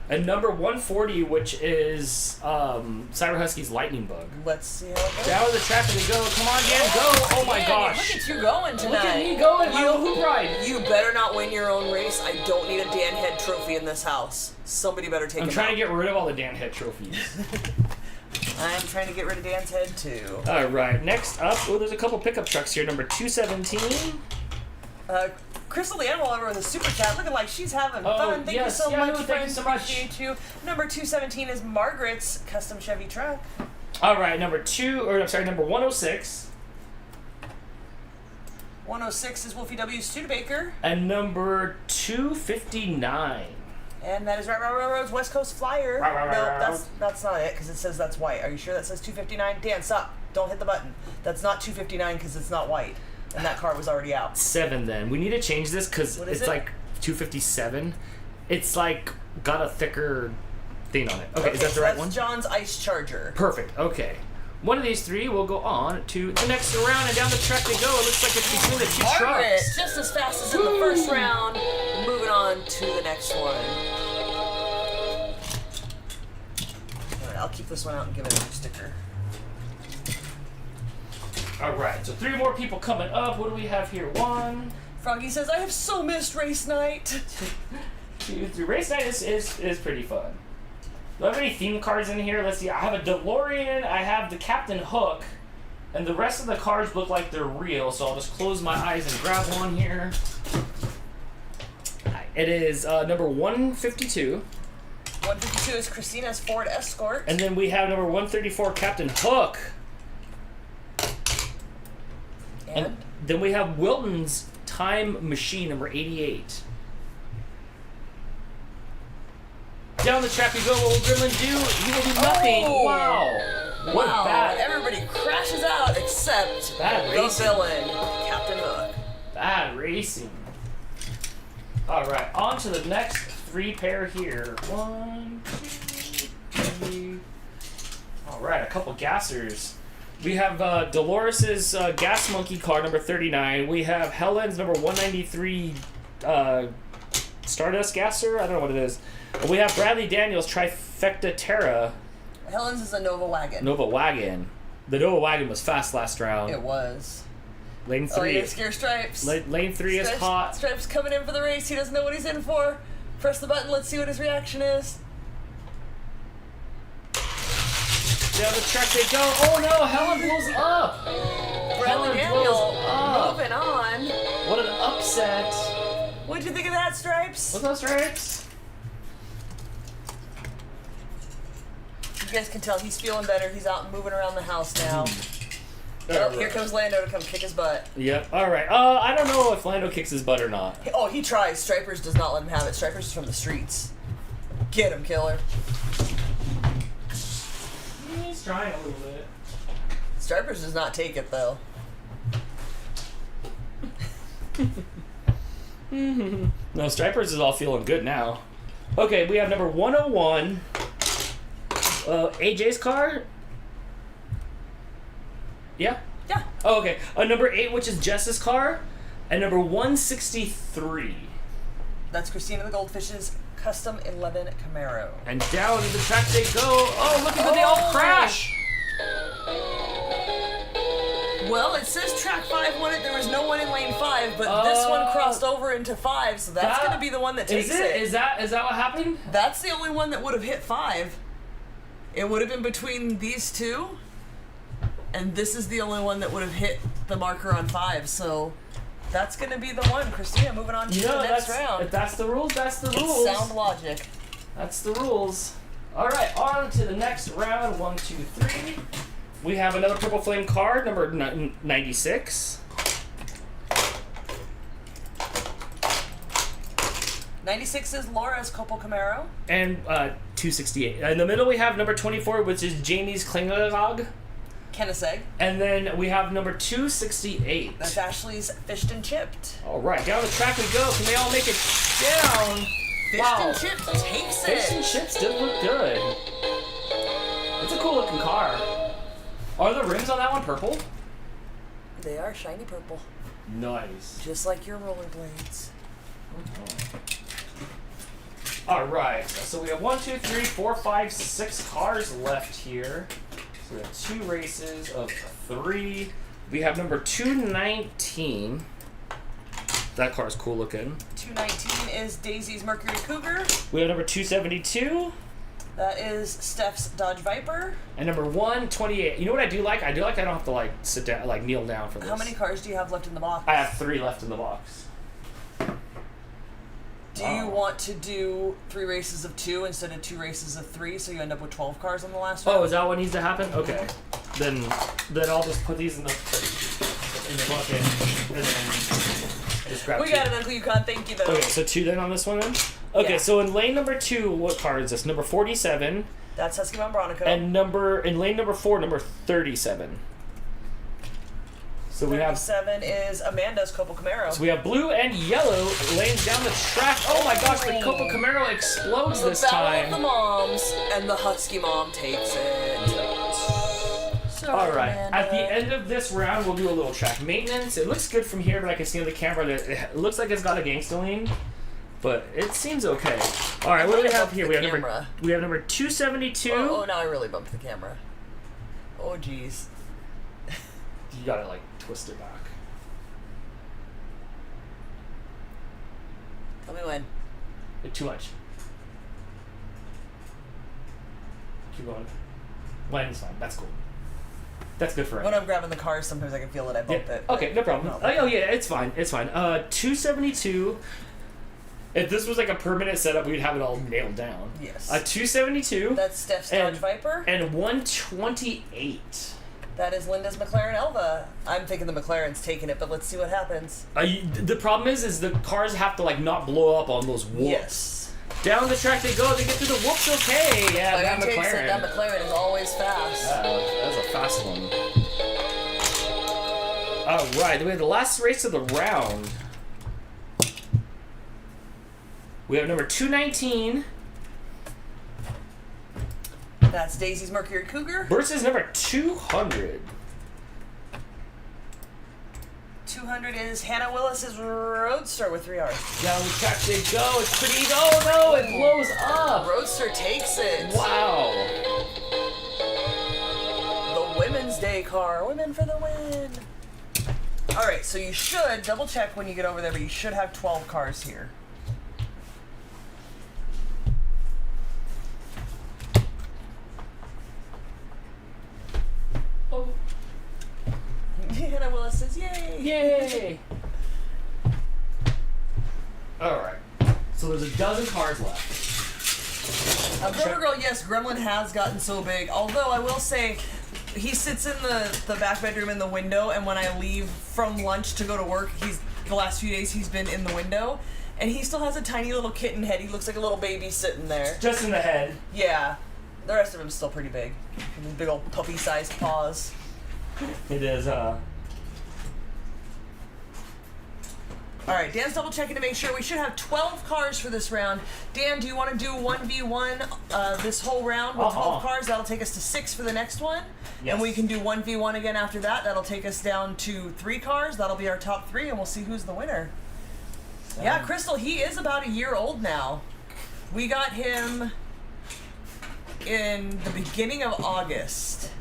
And number 140, which is Cyber Husky's Lightning Bug. Let's see how it goes. Down the track we go. Come on, Dan, go! Oh my Dan, gosh! Look at you going tonight. Look at me going, my little hoop ride. You better not win your own race. I don't need a Dan Head trophy in this house. Somebody better take I'm him trying out. to get rid of all the Dan Head trophies. I'm trying to get rid of Dan's head too. All right, next up, oh, there's a couple pickup trucks here. Number 217. Crystal the Animal over with a super chat, looking like she's having fun. Thank yes, you so yeah, much, thank friends. you so much. Appreciate you. Number 217 is Margaret's custom Chevy truck. All right, number 106. 106 is Wolfie W's Studebaker. And number 259. And that is Railroad's West Coast Flyer. No, that's not it, because it says that's white. Are you sure that says 259? Dan, stop. Don't hit the button. That's not 259 because it's not white. And that car was already out. 7 then. We need to change this because it's like 257. It's like got a thicker thing on it. Okay, is that the right one? That's John's Ice Charger. Perfect. Okay. One of these 3 will go on to the next round, and down the track they go. It looks like it's between the 2 Margaret, trucks. just as fast as in the first round. Moving on to the next one. All right, I'll keep this one out and give it a new sticker. All right, so 3 more people coming up. What do we have here? 1, Froggy says, I have so missed race night. 2, 3. Race night is pretty fun. Do I have any theme cards in here? Let's see. I have a DeLorean. I have the Captain Hook. And the rest of the cards look like they're real, so I'll just close my eyes and grab one here. It is number 152. 152 is Christina's Ford Escort. And then we have number 134, Captain Hook. And then we have Wilton's Time Machine, number 88. Down the track we go. What will Gremlin do? He will do nothing. Oh. Wow. What bad. Everybody crashes out except Bad the racing. villain, Captain Hook. Bad racing. All right, on to the next 3 pair here. 1, 2, 3. All right, a couple gassers. We have Dolores's Gas Monkey car, number 39. We have Helen's number 193 Stardust Gasser. I don't know what it is. We have Bradley Daniels Trifecta Terra. Helen's is a Nova Wagon. Nova Wagon. The Nova Wagon was fast last round. It was. Lane 3. Oh, you didn't scare Stripes. Lane 3 is hot. Stripes coming in for the race. He doesn't know what he's in for. Press the button. Let's see what his reaction is. Down the track they go. Oh no, Helen blows up. Bradley Daniel moving on. What an upset. What'd you think of that, Stripes? What's up, Stripes? You guys can tell he's feeling better. He's out and moving around the house now. Oh, here comes Lando to come kick his butt. Yep. All right. I don't know if Lando kicks his butt or not. Oh, he tries. Stripers does not let him have it. Stripers is from the streets. Get him, killer. He's trying a little bit. Stripers does not take it, though. No, Stripers is all feeling good now. Okay, we have number 101. AJ's car? Yeah? Yeah. Oh, okay. Number 8, which is Jess's car. And number 163. That's Christina the Goldfish's custom 11 Camaro. And down the track they go. Oh, look at how they all crash. Well, it says track 5 won it. There was no one in lane 5, but this one crossed over into 5, so that's going to be the one that takes it. Is that what happened? That's the only one that would have hit 5. It would have been between these two, and this is the only one that would have hit the marker on 5, so that's going to be the one. Christina, moving on to the next round. If that's the rules, that's the rules. It's sound logic. That's the rules. All right, on to the next round. 1, 2, 3. We have another Purple Flame card, number 96. 96 is Laura's Copel Camaro. And 268. In the middle we have number 24, which is Jamie's Klingagog. Kenneseg. And then we have number 268. That's Ashley's Fished and Chipped. All right, down the track we go. Can they all make it down? Fished and Chipped takes it. Fished and Chips did look good. It's a cool looking car. Are the rims on that one purple? They are shiny purple. Nice. Just like your rollerblades. All right, so we have 1, 2, 3, 4, 5, 6 cars left here. So we have 2 races of 3. We have number 219. That car's cool looking. 219 is Daisy's Mercury Cougar. We have number 272. That is Steph's Dodge Viper. And number 128. You know what I do like? I don't have to like sit down, like kneel down for this. How many cars do you have left in the box? I have 3 left in the box. Do you want to do 3 races of 2 instead of 2 races of 3, so you end up with 12 cars on the last round? Oh, is that what needs to happen? Okay. Then I'll just put these in the bucket and then just grab 2. We got it, Uncle Yukon. Thank you, though. Okay, so 2 then on this one then? Okay, Yeah. so in lane number 2, what car is this? Number 47. That's Husky Mount Bronico. And in lane number 4, number 37. So we have 37 is Amanda's Copel Camaro. So we have blue and yellow laying down the track. Oh my gosh, the Copa Camaro explodes this The battle time. of the moms, and the Husky mom takes it. Sorry, All right, Amanda. at the end of this round, we'll do a little track maintenance. It looks good from here, but I can see on the camera that it looks like it's got a gangsta lean, but it seems okay. All right, what do we have here? We have number 272. Oh, now I really bumped the camera. Oh, jeez. You gotta like twist it back. Tell me when. Too much. Keep going. Line's fine. That's cool. That's good for right When now. I'm grabbing the cars, sometimes I can feel that I bumped it. Okay, no problem. No. Oh yeah, it's fine. It's fine. 272. If this was like a permanent setup, we'd have it all nailed down. Yes. 272. That's Steph's Dodge Viper. And 128. That is Linda's McLaren Elva. I'm thinking the McLaren's taking it, but let's see what happens. The problem is the cars have to like not blow up on those whoops. Yes. Down the track they go. They get through the whoops. Okay. Yeah, that Takes it. McLaren. That McLaren is always fast. That was a fast one. All right, then we have the last race of the round. We have number 219 That's Daisy's Mercury Cougar. versus number 200. 200 is Hannah Willis's Roadster with 3 R's. Down the track they go. It's pretty easy. Oh no, it blows up. Roadster takes it. Wow. The Women's Day car. Women for the win. All right, so you should double check when you get over there, but you should have 12 cars here. Oh. Hannah Willis says, "Yay!" Yay. All right. So there's a dozen cars left. Grummer Girl, yes, Gremlin has gotten so big. Although I will say, he sits in the back bedroom in the window, and when I leave from lunch to go to work, the last few days he's been in the window, and he still has a tiny little kitten head. He looks like a little baby sitting there. Just in the head. Yeah, the rest of him's still pretty big. His big old puppy-sized paws. It is. All right, Dan's double checking to make sure. We should have 12 cars for this round. Dan, do you want to do 1v1 this whole round with 12 cars? That'll take us to 6 for the next one. Yes. And we can do 1v1 again after that. That'll take us down to 3 cars. That'll be our top 3, and we'll see who's the winner. Yeah, Crystal, he is about a year old now. We got him in the beginning of August.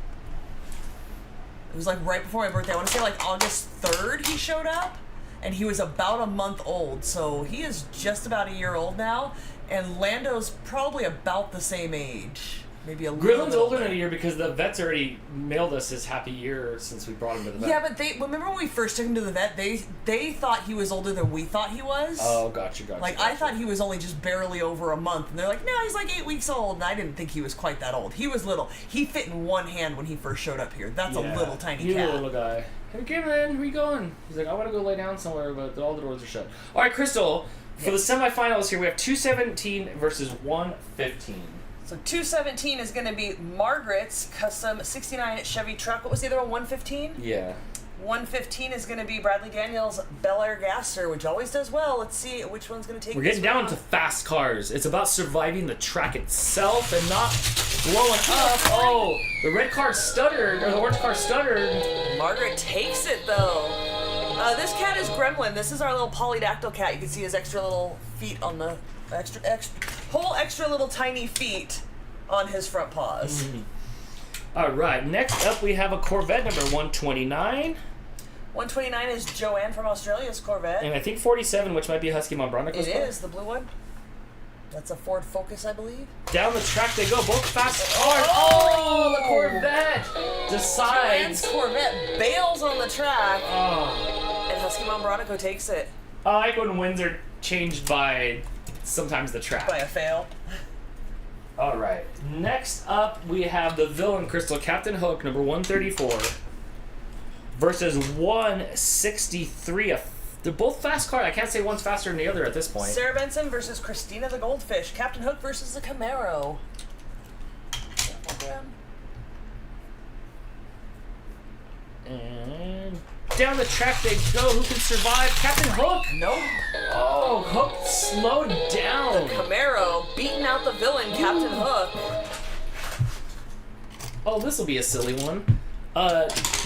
It was like right before my birthday. I want to say like August 3rd he showed up. And he was about a month old, so he is just about a year old now. And Lando's probably about the same age, maybe a little. Grillen's older than a year because the vet's already mailed us his happy year since we brought him to the vet. Yeah, but remember when we first took him to the vet, they thought he was older than we thought he was. Oh, gotcha. Like I thought he was only just barely over a month, and they're like, no, he's like 8 weeks old. And I didn't think he was quite that old. He was little. He fit in one hand when he first showed up here. That's a little tiny He's cat. a little guy. Hey, Kevin, where you going? He's like, I want to go lay down somewhere, but all the doors are shut. All right, Crystal, for the semifinals here, we have 217 versus 115. So 217 is going to be Margaret's custom 69 Chevy truck. What was the other one, 115? Yeah. 115 is going to be Bradley Daniels' Bel Air Gaster, which always does well. Let's see which one's going to take. We're getting down to fast cars. It's about surviving the track itself and not blowing up. Oh, the red car stuttered, or the orange car stuttered. Margaret takes it, though. This cat is Gremlin. This is our little polydactyl cat. You can see his extra little feet on the extra little tiny feet on his front paws. Mm-hmm. All right, next up we have a Corvette number 129. 129 is Joanne from Australia's Corvette. And I think 47, which might be a Husky Monbronico. It is, the blue one. That's a Ford Focus, I believe. Down the track they go, both fast cars. Oh, the Corvette decides. Joanne's Corvette bails on the track, Oh. and Husky Monbronico takes it. I like when wins are changed by sometimes the track. By a fail. All right, next up we have the villain Crystal, Captain Hook, number 134, versus 163. They're both fast cars. I can't say one's faster than the other at this point. Sarah Benson versus Christina the Goldfish. Captain Hook versus the Camaro. And down the track they go. Who can survive? Captain Hook? Nope. Oh, Hook slowed down. The Camaro beating out the villain, Captain Hook. Oh, this will be a silly one.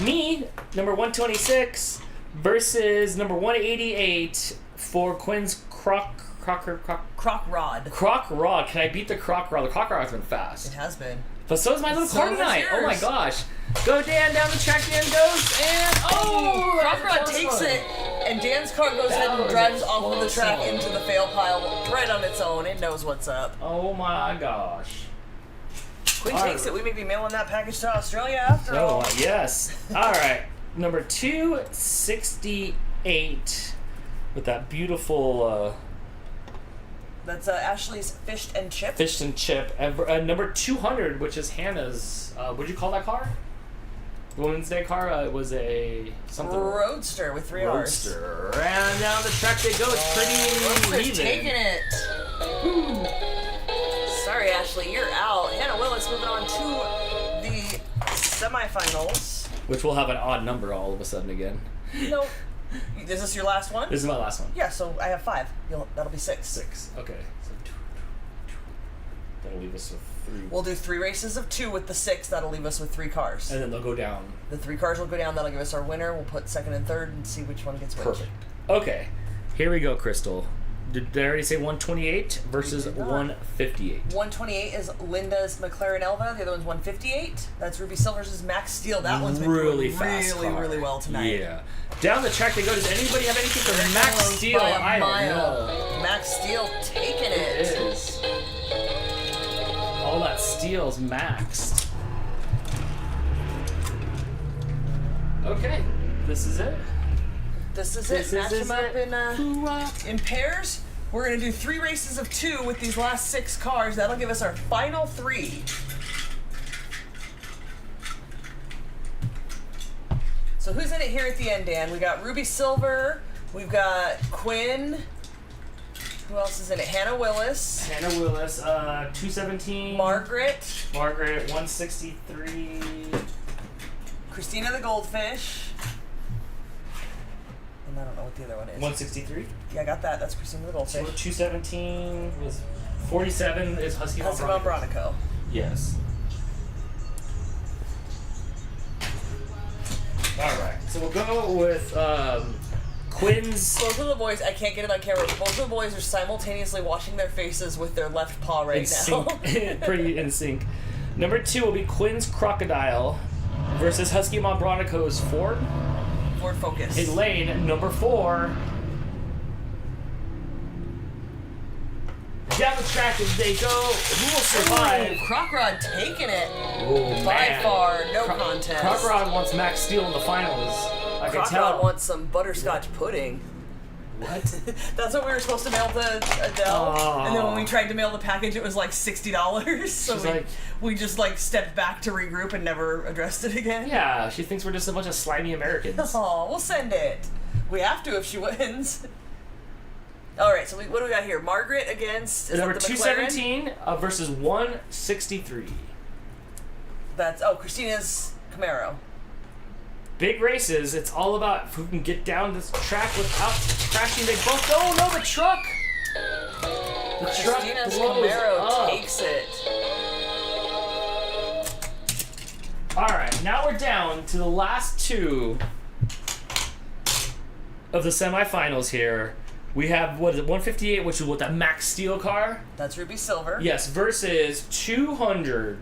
Me, number 126, versus number 188 for Quinn's Croc Rod. Croc Rod. Can I beat the Croc Rod? The Croc Rod's been fast. It has been. But so is my little So car is tonight. yours. Oh my gosh. Go Dan, down the track Dan goes, and oh! Croc Rod takes it, and Dan's car goes ahead and drives off of the track into the fail pile right on its own. It knows what's up. Oh my gosh. Quinn takes it. We may be mailing that package to Australia after all. Oh, yes. All right. Number 268 with that beautiful That's Ashley's Fished and Chip. fish and chip. Number 200, which is Hannah's, what'd you call that car? Women's Day car? It was a something. Roadster with 3 R's. Roadster. And down the track they go. It's pretty Roadster's even. taking it. Sorry, Ashley, you're out. Hannah Willis moving on to the semifinals. Which will have an odd number all of a sudden again. No. Is this your last one? This is my last one. Yeah, so I have 5. That'll be 6. 6. Okay. So that'll leave us with 3. We'll do 3 races of 2 with the 6. That'll leave us with 3 cars. And then they'll go down. The 3 cars will go down. That'll give us our winner. We'll put 2nd and 3rd and see which one gets which. Perfect. Okay. Here we go, Crystal. Did I already say 128 versus 158? 128 is Linda's McLaren Elva. The other one's 158. That's Ruby Silver's Max Steel. That one's been really doing fast car. really well tonight. Yeah. Down the track they go. Does anybody have anything for Max Goes Steel? by a I don't mile. know. Max Steel taking It it. is. All that steel's maxed. Okay. This is it. This is This it. Match is them up it. in pairs. We're going to do 3 races of 2 with these last 6 cars. That'll give us our final 3. So who's in it here at the end, Dan? We got Ruby Silver. We've got Quinn. Who else is in it? Hannah Willis. Hannah Willis, 217. Margaret. 163. Christina the Goldfish. And I don't know what the other one is. 163. Yeah, I got that. That's Christina the So Goldfish. 217 was 47 is Husky Bronico. Yes. All right. So we'll go with Quinn's. Both of the boys, I can't get it on camera, but both of the boys are simultaneously washing their faces with their left paw right now. Pretty in sync. Number 2 will be Quinn's Crocodile versus Husky Bronico's Ford. Ford Focus. In lane number 4. Down the track as they go. Who will survive? Ooh, Crocrod taking it. Oh, By man. far, no contest. Crocodile wants Max Steel in the finals. I can Crocrod tell. wants some butterscotch pudding. What? That's what we were supposed to mail to Adele, and then when we tried to mail the package, it was like $60. So She's we just like stepped back to regroup and never addressed it again. Yeah, she thinks we're just a bunch of slimy Americans. Oh, we'll send it. We have to if she wins. All right, so what do we got here? Margaret against Number that the 217 versus 163. That's Christina's Camaro. Big races. It's all about who can get down this track without crashing. They both. Oh no, the truck. The truck Christina's blows Camaro up. takes it. All right, now we're down to the last 2 of the semifinals here. We have, what is it, 158, which is what, that Max Steel car? That's Ruby Silver. Yes, versus 200.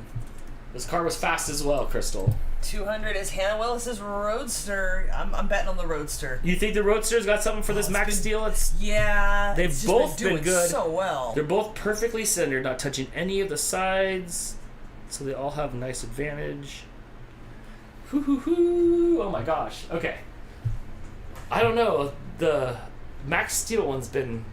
This car was fast as well, Crystal. 200 is Hannah Willis's Roadster. I'm betting on the Roadster. You think the Roadster's got something for this Max Steel? Yeah. They've it's just both been doing good. so well. They're both perfectly centered, not touching any of the sides. So they all have a nice advantage. Hoo-hoo-hoo. Oh my gosh. Okay. I don't know. The Max Steel one's been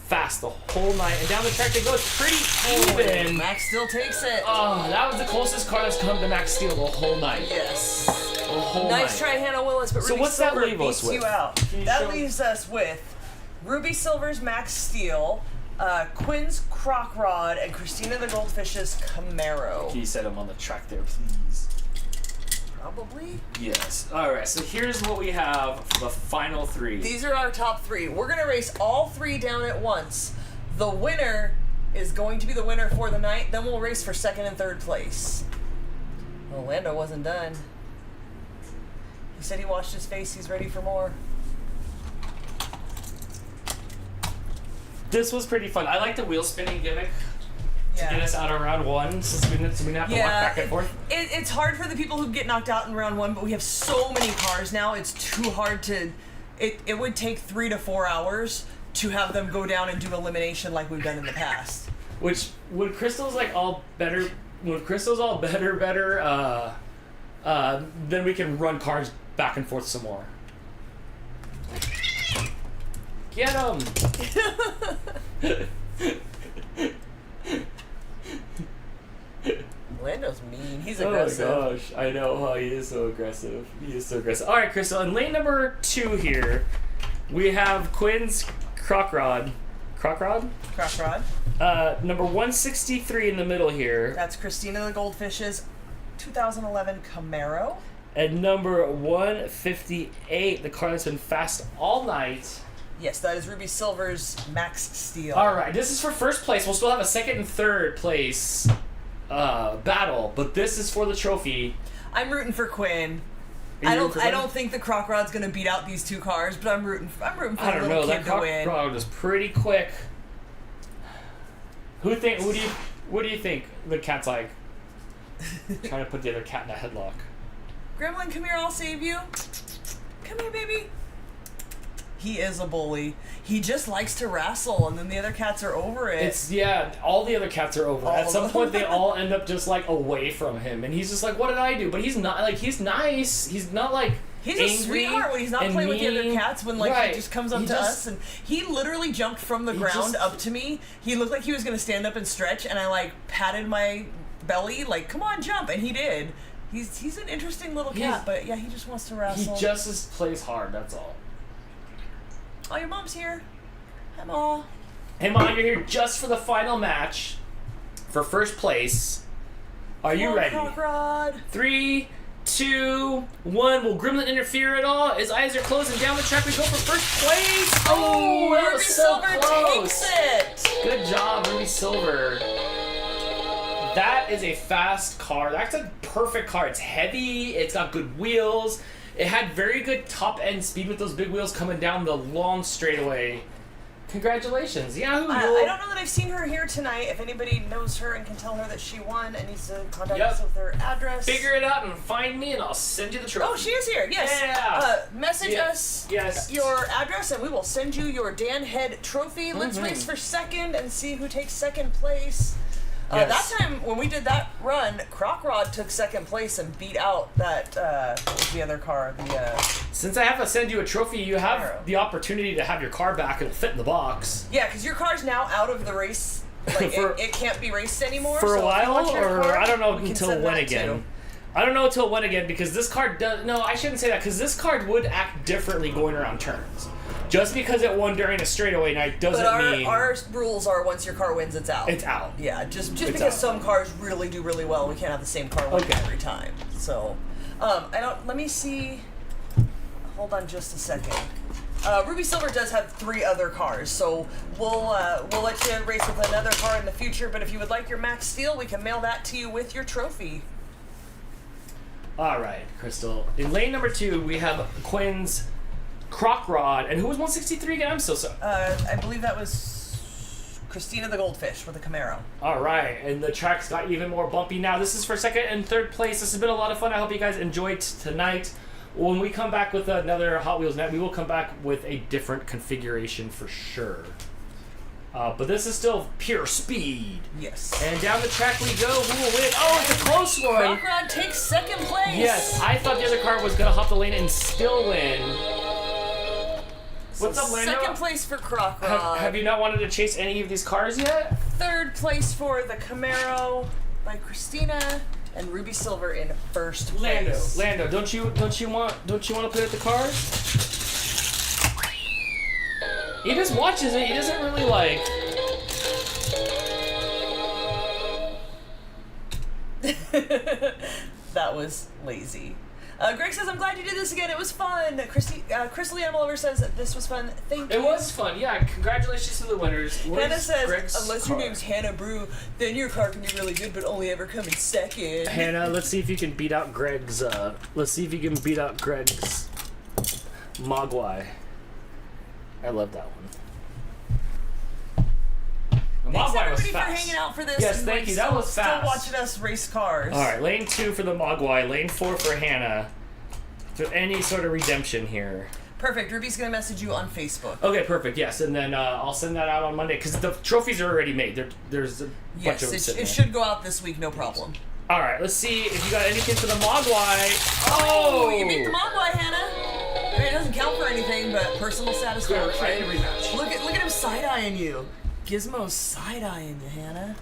fast the whole night, and down the track they go. It's pretty even. Max still takes it. Oh, that was the closest car that's come to Max Steel the whole night. Yes. The whole Nice night. try, Hannah Willis, but So Ruby what's that Silver leave us beats with? you out. Can you That show- leaves us with Ruby Silver's Max Steel, Quinn's Croc Rod, and Christina the Goldfish's Camaro. Can you set them on the track there, please? Probably. Yes. All right. So here's what we have for the final 3. These are our top 3. We're going to race all 3 down at once. The winner is going to be the winner for the night. Then we'll race for 2nd and 3rd place. Well, Lando wasn't done. He said he washed his face. He's ready for more. This was pretty fun. I like the wheel spinning gimmick to get us out of round 1, so we didn't have to walk back and forth. It's hard for the people who get knocked out in round 1, but we have so many cars now. It's too hard to. It would take 3 to 4 hours to have them go down and do elimination like we've done in the past. Which when Crystal's like all better, then we can run cars back and forth some more. Get him! Lando's mean. He's aggressive. Oh my gosh, I know. Oh, he is so aggressive. All right, Crystal. In lane number 2 here, we have Quinn's Croc Rod. Croc Rod? Croc Rod. Number 163 in the middle here. That's Christina the Goldfish's 2011 Camaro. And number 158, the car that's been fast all night. Yes, that is Ruby Silver's Max Steel. All right, this is for first place. We'll still have a 2nd and 3rd place battle, but this is for the trophy. I'm rooting for Quinn. I don't think the Croc Rod's gonna beat out these 2 cars, but I'm rooting for I the don't little know. kid That to Croc win. Rod is pretty quick. What do you think the cat's like? Trying to put the other cat in a headlock. Gremlin, come here, I'll save you. Come here, baby. He is a bully. He just likes to wrestle, and then the other cats are over it. All the other cats are over. All At of some them. point, they all end up just like away from him, and he's just like, "What did I do?" But he's not like he's nice. He's not like He's angry a sweetheart when he's not and playing with the other mean. cats. When like Right. he just comes up He to just- us, and he literally jumped from the ground up to me. He looked like he was gonna stand up and stretch, and I like patted my belly, like, "Come on, jump!" And he did. He's an interesting little cat, but yeah, he just wants to He wrestle. just plays hard. That's all. Oh, your mom's here. Hi, Mom. Hey, Mom, you're here just for the final match for first place. Are you ready? Croc Rod. 3, 2, 1. Will Gremlin interfere at all? His eyes are closed, and down the track we go for first place. Oh, that Ruby was so Silver close. takes it. Good job, Ruby Silver. That is a fast car. That's a perfect car. It's heavy. It's got good wheels. It had very good top end speed with those big wheels coming down the long straightaway. Congratulations. Yahoo! I don't know that I've seen her here tonight. If anybody knows her and can tell her that she won and needs to contact us with her address. Figure it out and find me, and I'll send you the trophy. Oh, she is here. Yes. Yeah. Message us your address, and we will send you your Dan Head trophy. Let's race for second and see who takes second place. That time when we did that run, Croc Rod took second place and beat out that what was the other car? Since I have to send you a trophy, you have the opportunity to have your car back. It'll fit in the box. Yeah, because your car's now out of the race. Like it can't be raced anymore. For a while, or car, I don't know until when again. I don't know until when again, because this card does. No, I shouldn't say that, because this card would act differently going around turns. Just because it won during a straightaway night doesn't mean. Our rules are once your car wins, it's out. It's out. Yeah, just because some cars really do really well, we can't have the same car win every time. So, let me see. Hold on just a second. Ruby Silver does have 3 other cars, so we'll let you race with another car in the future. But if you would like your Max Steel, we can mail that to you with your trophy. All right, Crystal. In lane number 2, we have Quinn's Croc Rod, and who was 163 again? I'm so sorry. I believe that was Christina the Goldfish with the Camaro. All right, and the track's got even more bumpy now. This is for second and third place. This has been a lot of fun. I hope you guys enjoyed tonight. When we come back with another Hot Wheels night, we will come back with a different configuration for sure. But this is still pure speed. Yes. And down the track we go. Who will win? Oh, it's a close one. Croc Rod takes second place. Yes, I thought the other car was going to hop the lane and still win. What's up, Lando? Second place for Croc Rod. Have you not wanted to chase any of these cars yet? Third place for the Camaro by Christina, and Ruby Silver in first place. Lando, don't you want to play with the cars? He just watches it. He doesn't really like. That was lazy. Greg says, I'm glad you did this again. It was fun. Crystal Animal Lover says that this was fun. Thank you. It was fun. Yeah, congratulations to the winners. Hannah says, unless your name's Hannah Brew, then your car can be really good, but only ever come in second. Hannah, let's see if you can beat out Greg's. Mogwai. I love that one. Thanks Mogwai was everybody fast. for hanging out for this. Yes, and thank you. That was fast. Still watching us race cars. All right, lane 2 for the Mogwai, lane 4 for Hannah. So any sort of redemption here. Perfect. Ruby's gonna message you on Facebook. Okay, perfect. Yes, and then I'll send that out on Monday because the trophies are already made. There's a bunch of them sitting it there. should go out this week, no problem. All right, let's see if you got anything for the Mogwai. Oh, you beat the Mogwai, Hannah. I mean, it doesn't count for anything, but personal satisfaction. Right, rematch. Look at him side-eyeing you. Gizmo's side-eyeing you, Hannah.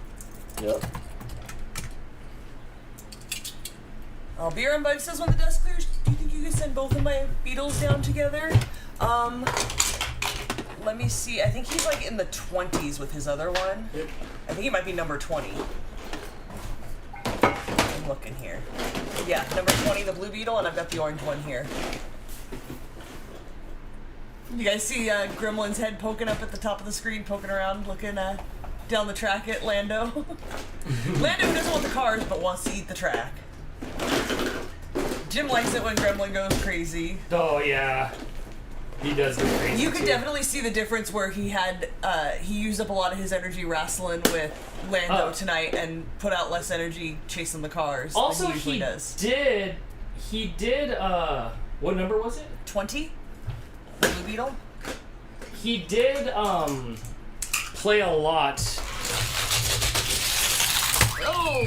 Yep. Oh, Beer and Bug says, when the dust clears, do you think you could send both of my Beetles down together? Let me see. I think he's like in the 20s with his other one. Yep. I think he might be number 20. I'm looking here. Yeah, number 20, the Blue Beetle, and I've got the orange one here. You guys see Gremlin's head poking up at the top of the screen, poking around, looking down the track at Lando. Lando doesn't want the cars, but wants to eat the track. Jim likes it when Gremlin goes crazy. Oh yeah, he does go crazy. You could too. definitely see the difference where he used up a lot of his energy wrestling with Lando tonight and put out less energy chasing the cars. Also, than he usually does. He did. What number was it? 20. Blue Beetle. He did play a lot. Oh,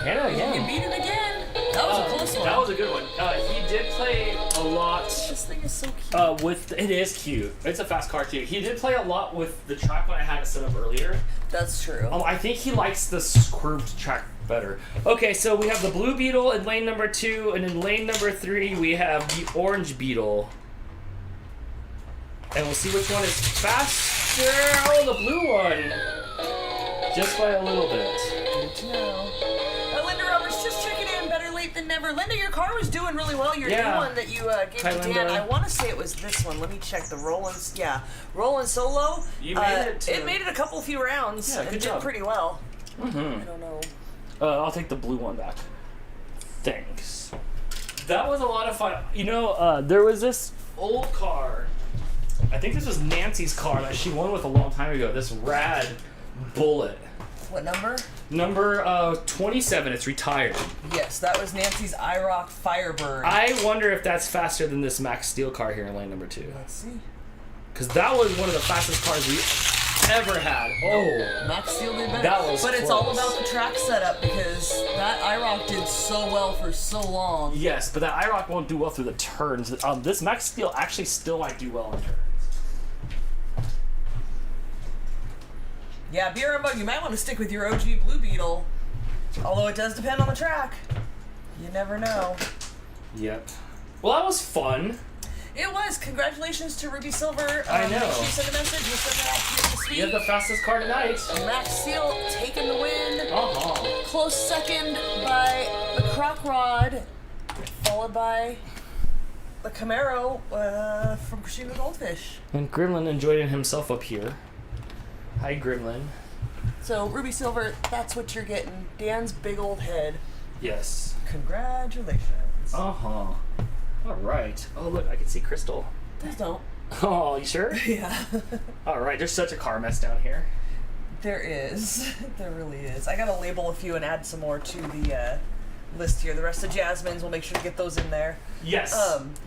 Hannah again. You beat him again. That was a close one. That was a good one. He did play a lot. This thing is so cute. It is cute. It's a fast car too. He did play a lot with the track when I had it set up earlier. That's true. I think he likes the curved track better. Okay, so we have the Blue Beetle in lane number 2, and in lane number 3 we have the Orange Beetle. And we'll see which one is faster. Oh, the blue one. Just by a little bit. Good to know. Linda Roberts just checking in. Better late than never. Cyber, Linda, your car was doing really well. Your new one that you gave Hi, to Dan, Linda. I want to say it was this one. Let me check the Roland. Yeah, Roland Solo. You made it. It made it a couple few rounds. Yeah, and good did job. pretty well. Mm-hmm. I don't know. I'll take the blue one back. Thanks. That was a lot of fun. You know, there was this old car. I think this was Nancy's car that she won with a long time ago. This rad Bullet. What number? Number 27. It's retired. Yes, that was Nancy's IROC Firebird. I wonder if that's faster than this Max Steel car here in lane number 2. Let's see. Because that was one of the fastest cars we ever had. Oh, Max Steel did better. That was But it's close. all about the track setup because that IROC did so well for so long. yes, but that IROC won't do well through the turns. This Max Steel actually still might do well in turns. Yeah, BRMO, you might want to stick with your OG Blue Beetle. Although it does depend on the track. You never know. Yep. Well, that was fun. It was. Congratulations to Ruby Silver. I know. She sent a message. We'll send that out to you this week. You have the fastest car tonight. Max Steel taking the win. Uh-huh. Close second by the Croc Rod, followed by the Camaro from Christina Goldfish. And Gremlin enjoying himself up here. Hi, Gremlin. So, Ruby Silver, that's what you're getting. Dan's big old head. Yes. Congratulations. Uh-huh. All right. Oh, look, I can see Crystal. Please don't. Oh, you sure? Yeah. All right, there's such a car mess down here. There is. There really is. I gotta label a few and add some more to the list here. The rest of Jasmine's, we'll make sure to get those in there. Yes.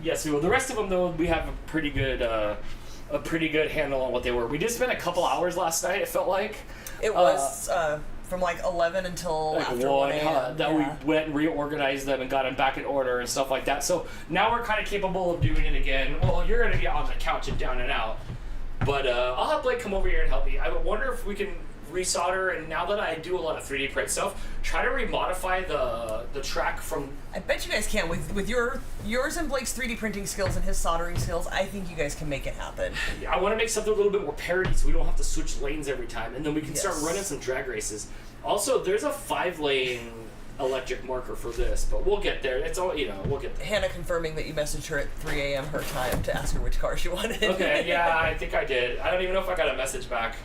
Yes, we will. The rest of them, though, we have a pretty good handle on what they were. We did spend a couple hours last night, it felt like. It was from like 11 until Like after 1 a.m. that Yeah. we went and reorganized them and got them back in order and stuff like that. So now we're kind of capable of doing it again. Well, you're going to be on the couch and down and out. But I'll have Blake come over here and help me. I wonder if we can resolder, and now that I do a lot of 3D print stuff, try to remodify the track from... I bet you guys can. With yours and Blake's 3D printing skills and his soldering skills, I think you guys can make it happen. I want to make something a little bit more parity so we don't have to switch lanes every time, and then we can start Yes. running some drag races. Also, there's a 5-lane electric marker for this, but we'll get there. It's all, we'll get there. Hannah confirming that you messaged her at 3 a.m. her time to ask her which car she wanted. Okay, yeah, I think I did. I don't even know if I got a message back.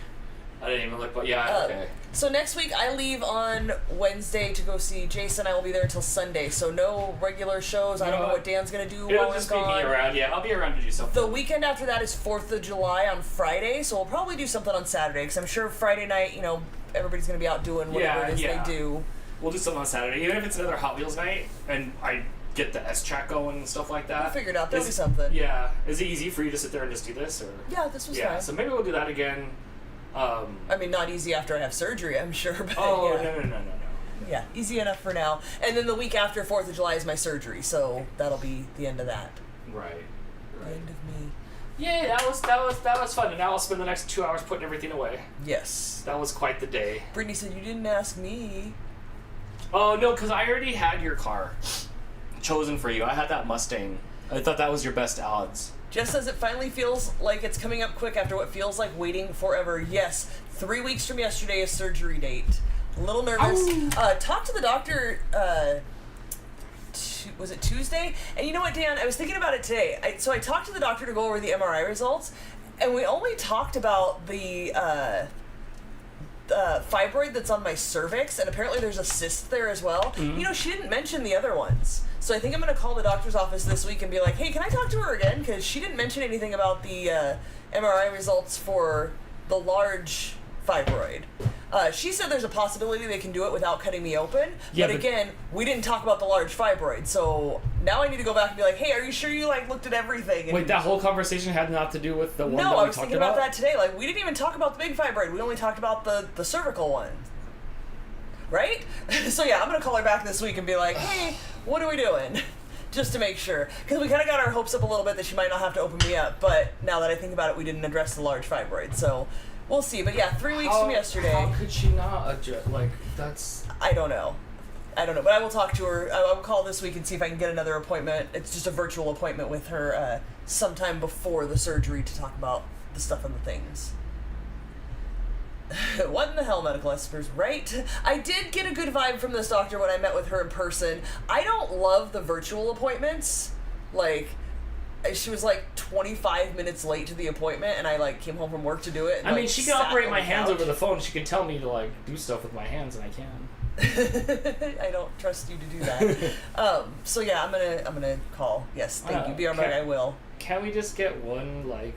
I didn't even look, but yeah, okay. So next week I leave on Wednesday to go see Jason. I will be there until Sunday, so no regular shows. I don't know what Dan's gonna do It'll while just I'm be me gone. around. Yeah, I'll be around to do something. The weekend after that is 4th of July on Friday, so we'll probably do something on Saturday, because I'm sure Friday night, everybody's gonna be out doing whatever it is they do. We'll do something on Saturday, even if it's another Hot Wheels night, and I get the S-Track going and stuff like that. We'll figure it out. There'll be something. Yeah. Is it easy for you to sit there and just do this? Or? Yeah, this was Yeah, fine. so maybe we'll do that again. I mean, not easy after I have surgery, I'm sure, but Oh, yeah. no. Yeah, easy enough for now. And then the week after 4th of July is my surgery, so that'll be the end of that. Right. End of me. Yeah, that was fun. And now I'll spend the next 2 hours putting everything away. Yes. That was quite the day. Brittany said, you didn't ask me. Oh, no, because I already had your car chosen for you. I had that Mustang. I thought that was your best odds. Jess says it finally feels like it's coming up quick after what feels like waiting forever. Yes, 3 weeks from yesterday is surgery date. A little nervous. Talked to the doctor, was it Tuesday? And you know what, Dan? I was thinking about it today. So I talked to the doctor to go over the MRI results, and we only talked about the fibroid that's on my cervix, and apparently there's a cyst there as well. Mm-hmm. She didn't mention the other ones. So I think I'm going to call the doctor's office this week and be like, hey, can I talk to her again? Because she didn't mention anything about the MRI results for the large fibroid. She said there's a possibility they can do it without cutting me open. Yeah, but again, we didn't talk about the large fibroid. So now I need to go back and be like, hey, are you sure you looked at everything? And Wait, that whole conversation had not to do with the one no, that I we was talked thinking about? about that today. We didn't even talk about the big fibroid. We only talked about the cervical one. Right? So yeah, I'm going to call her back this week and be like, hey, what are we doing? Just to make sure. Because we kind of got our hopes up a little bit that she might not have to open me up. But now that I think about it, we didn't address the large fibroid. So we'll see. But yeah, 3 weeks from yesterday. How could she not adjust? That's... I don't know. But I will talk to her. I will call this week and see if I can get another appointment. It's just a virtual appointment with her sometime before the surgery to talk about the stuff and the things. What in the hell, medical experts, right? I did get a good vibe from this doctor when I met with her in person. I don't love the virtual appointments. Like, she was like 25 minutes late to the appointment, and I like came home from work to do it. And, I mean, like, she can sat operate on my the hands couch. over the phone. She can tell me to like do stuff with my hands, and I can. I don't trust you to do that. So yeah, I'm gonna call. Yes, thank you, BR Mug, I will. Can we just get one like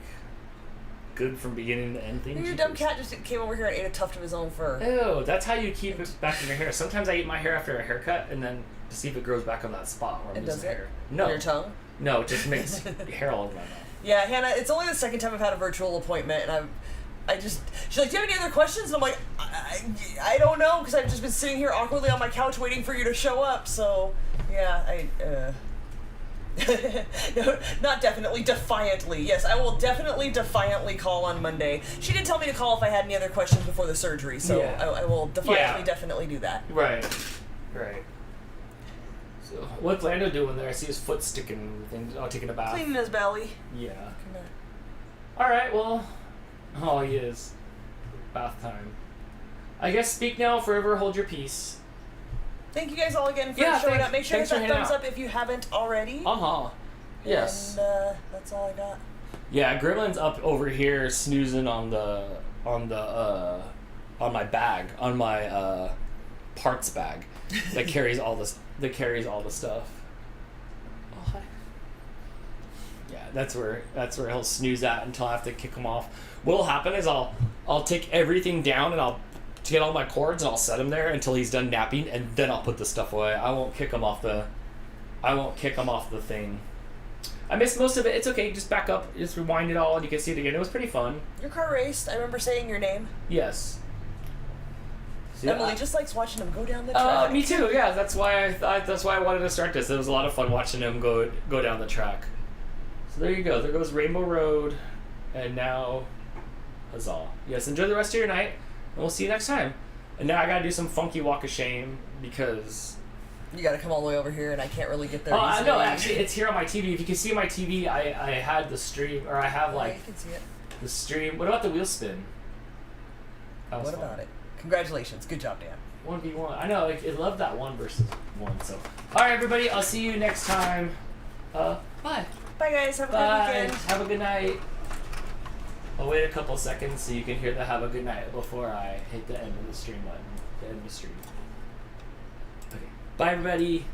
good from beginning to end thing? Your dumb cat just came over here and ate a tuft of his own fur. Ew, that's how you keep it back in your hair. Sometimes I eat my hair after a haircut, and then to see if it grows back on that spot where I'm And losing does it? hair. No, On your tongue? no, it just makes hair all over my mouth. Yeah, Hannah, it's only the second time I've had a virtual appointment, and she's like, do you have any other questions? And I'm like, I don't know, because I've just been sitting here awkwardly on my couch waiting for you to show up, so, yeah, no, not definitely, defiantly. Yes, I will definitely defiantly call on Monday. She did tell me to call if I had any other questions before the surgery, so Yeah. I will defiantly definitely do that. Right. So, what's Lando doing there? I see his foot taking a bath. Cleaning his belly. Yeah. Alright, well. Oh, he is. Bath time. I guess speak now, forever hold your peace. Thank you guys all again for Yeah, showing up. Make sure to thanks hit for that hanging thumbs out. up if you haven't already. Yes. And that's all I got. Yeah, Gremlin's up over here snoozing on my bag, on my parts bag that carries all the stuff. Oh, hi. Yeah, that's where he'll snooze at until I have to kick him off. What'll happen is I'll take everything down and I'll get all my cords and I'll set him there until he's done napping, and then I'll put the stuff away. I won't kick him off the thing. I missed most of it. It's okay. Just back up. Just rewind it all, and you can see it again. It was pretty fun. Your car raced. I remember saying your name. Yes. So, Emily just likes watching him go down the track. Me too. Yeah, that's why I wanted to start this. It was a lot of fun watching him go down the track. So there you go. There goes Rainbow Road, and now huzzah. Yes. Enjoy the rest of your night, and we'll see you next time. And now I gotta do some funky walk of shame because. You gotta come all the way over here, and I can't really get there Oh, easily. no, actually, it's here on my TV. If you can see my TV, I had the stream, or I have, Yeah, like, you can see it. the stream. What about the wheel spin? That was What fun. about it? Congratulations. Good job, Dan. 1v1. I know, it loved that 1 versus 1, so. Alright, everybody, I'll see you next time. Bye. Bye, guys. Have a Bye. good weekend. Have a good night. I'll wait a couple seconds so you can hear the have a good night before I hit the end of the stream button. The end of the stream. Okay. Bye, everybody.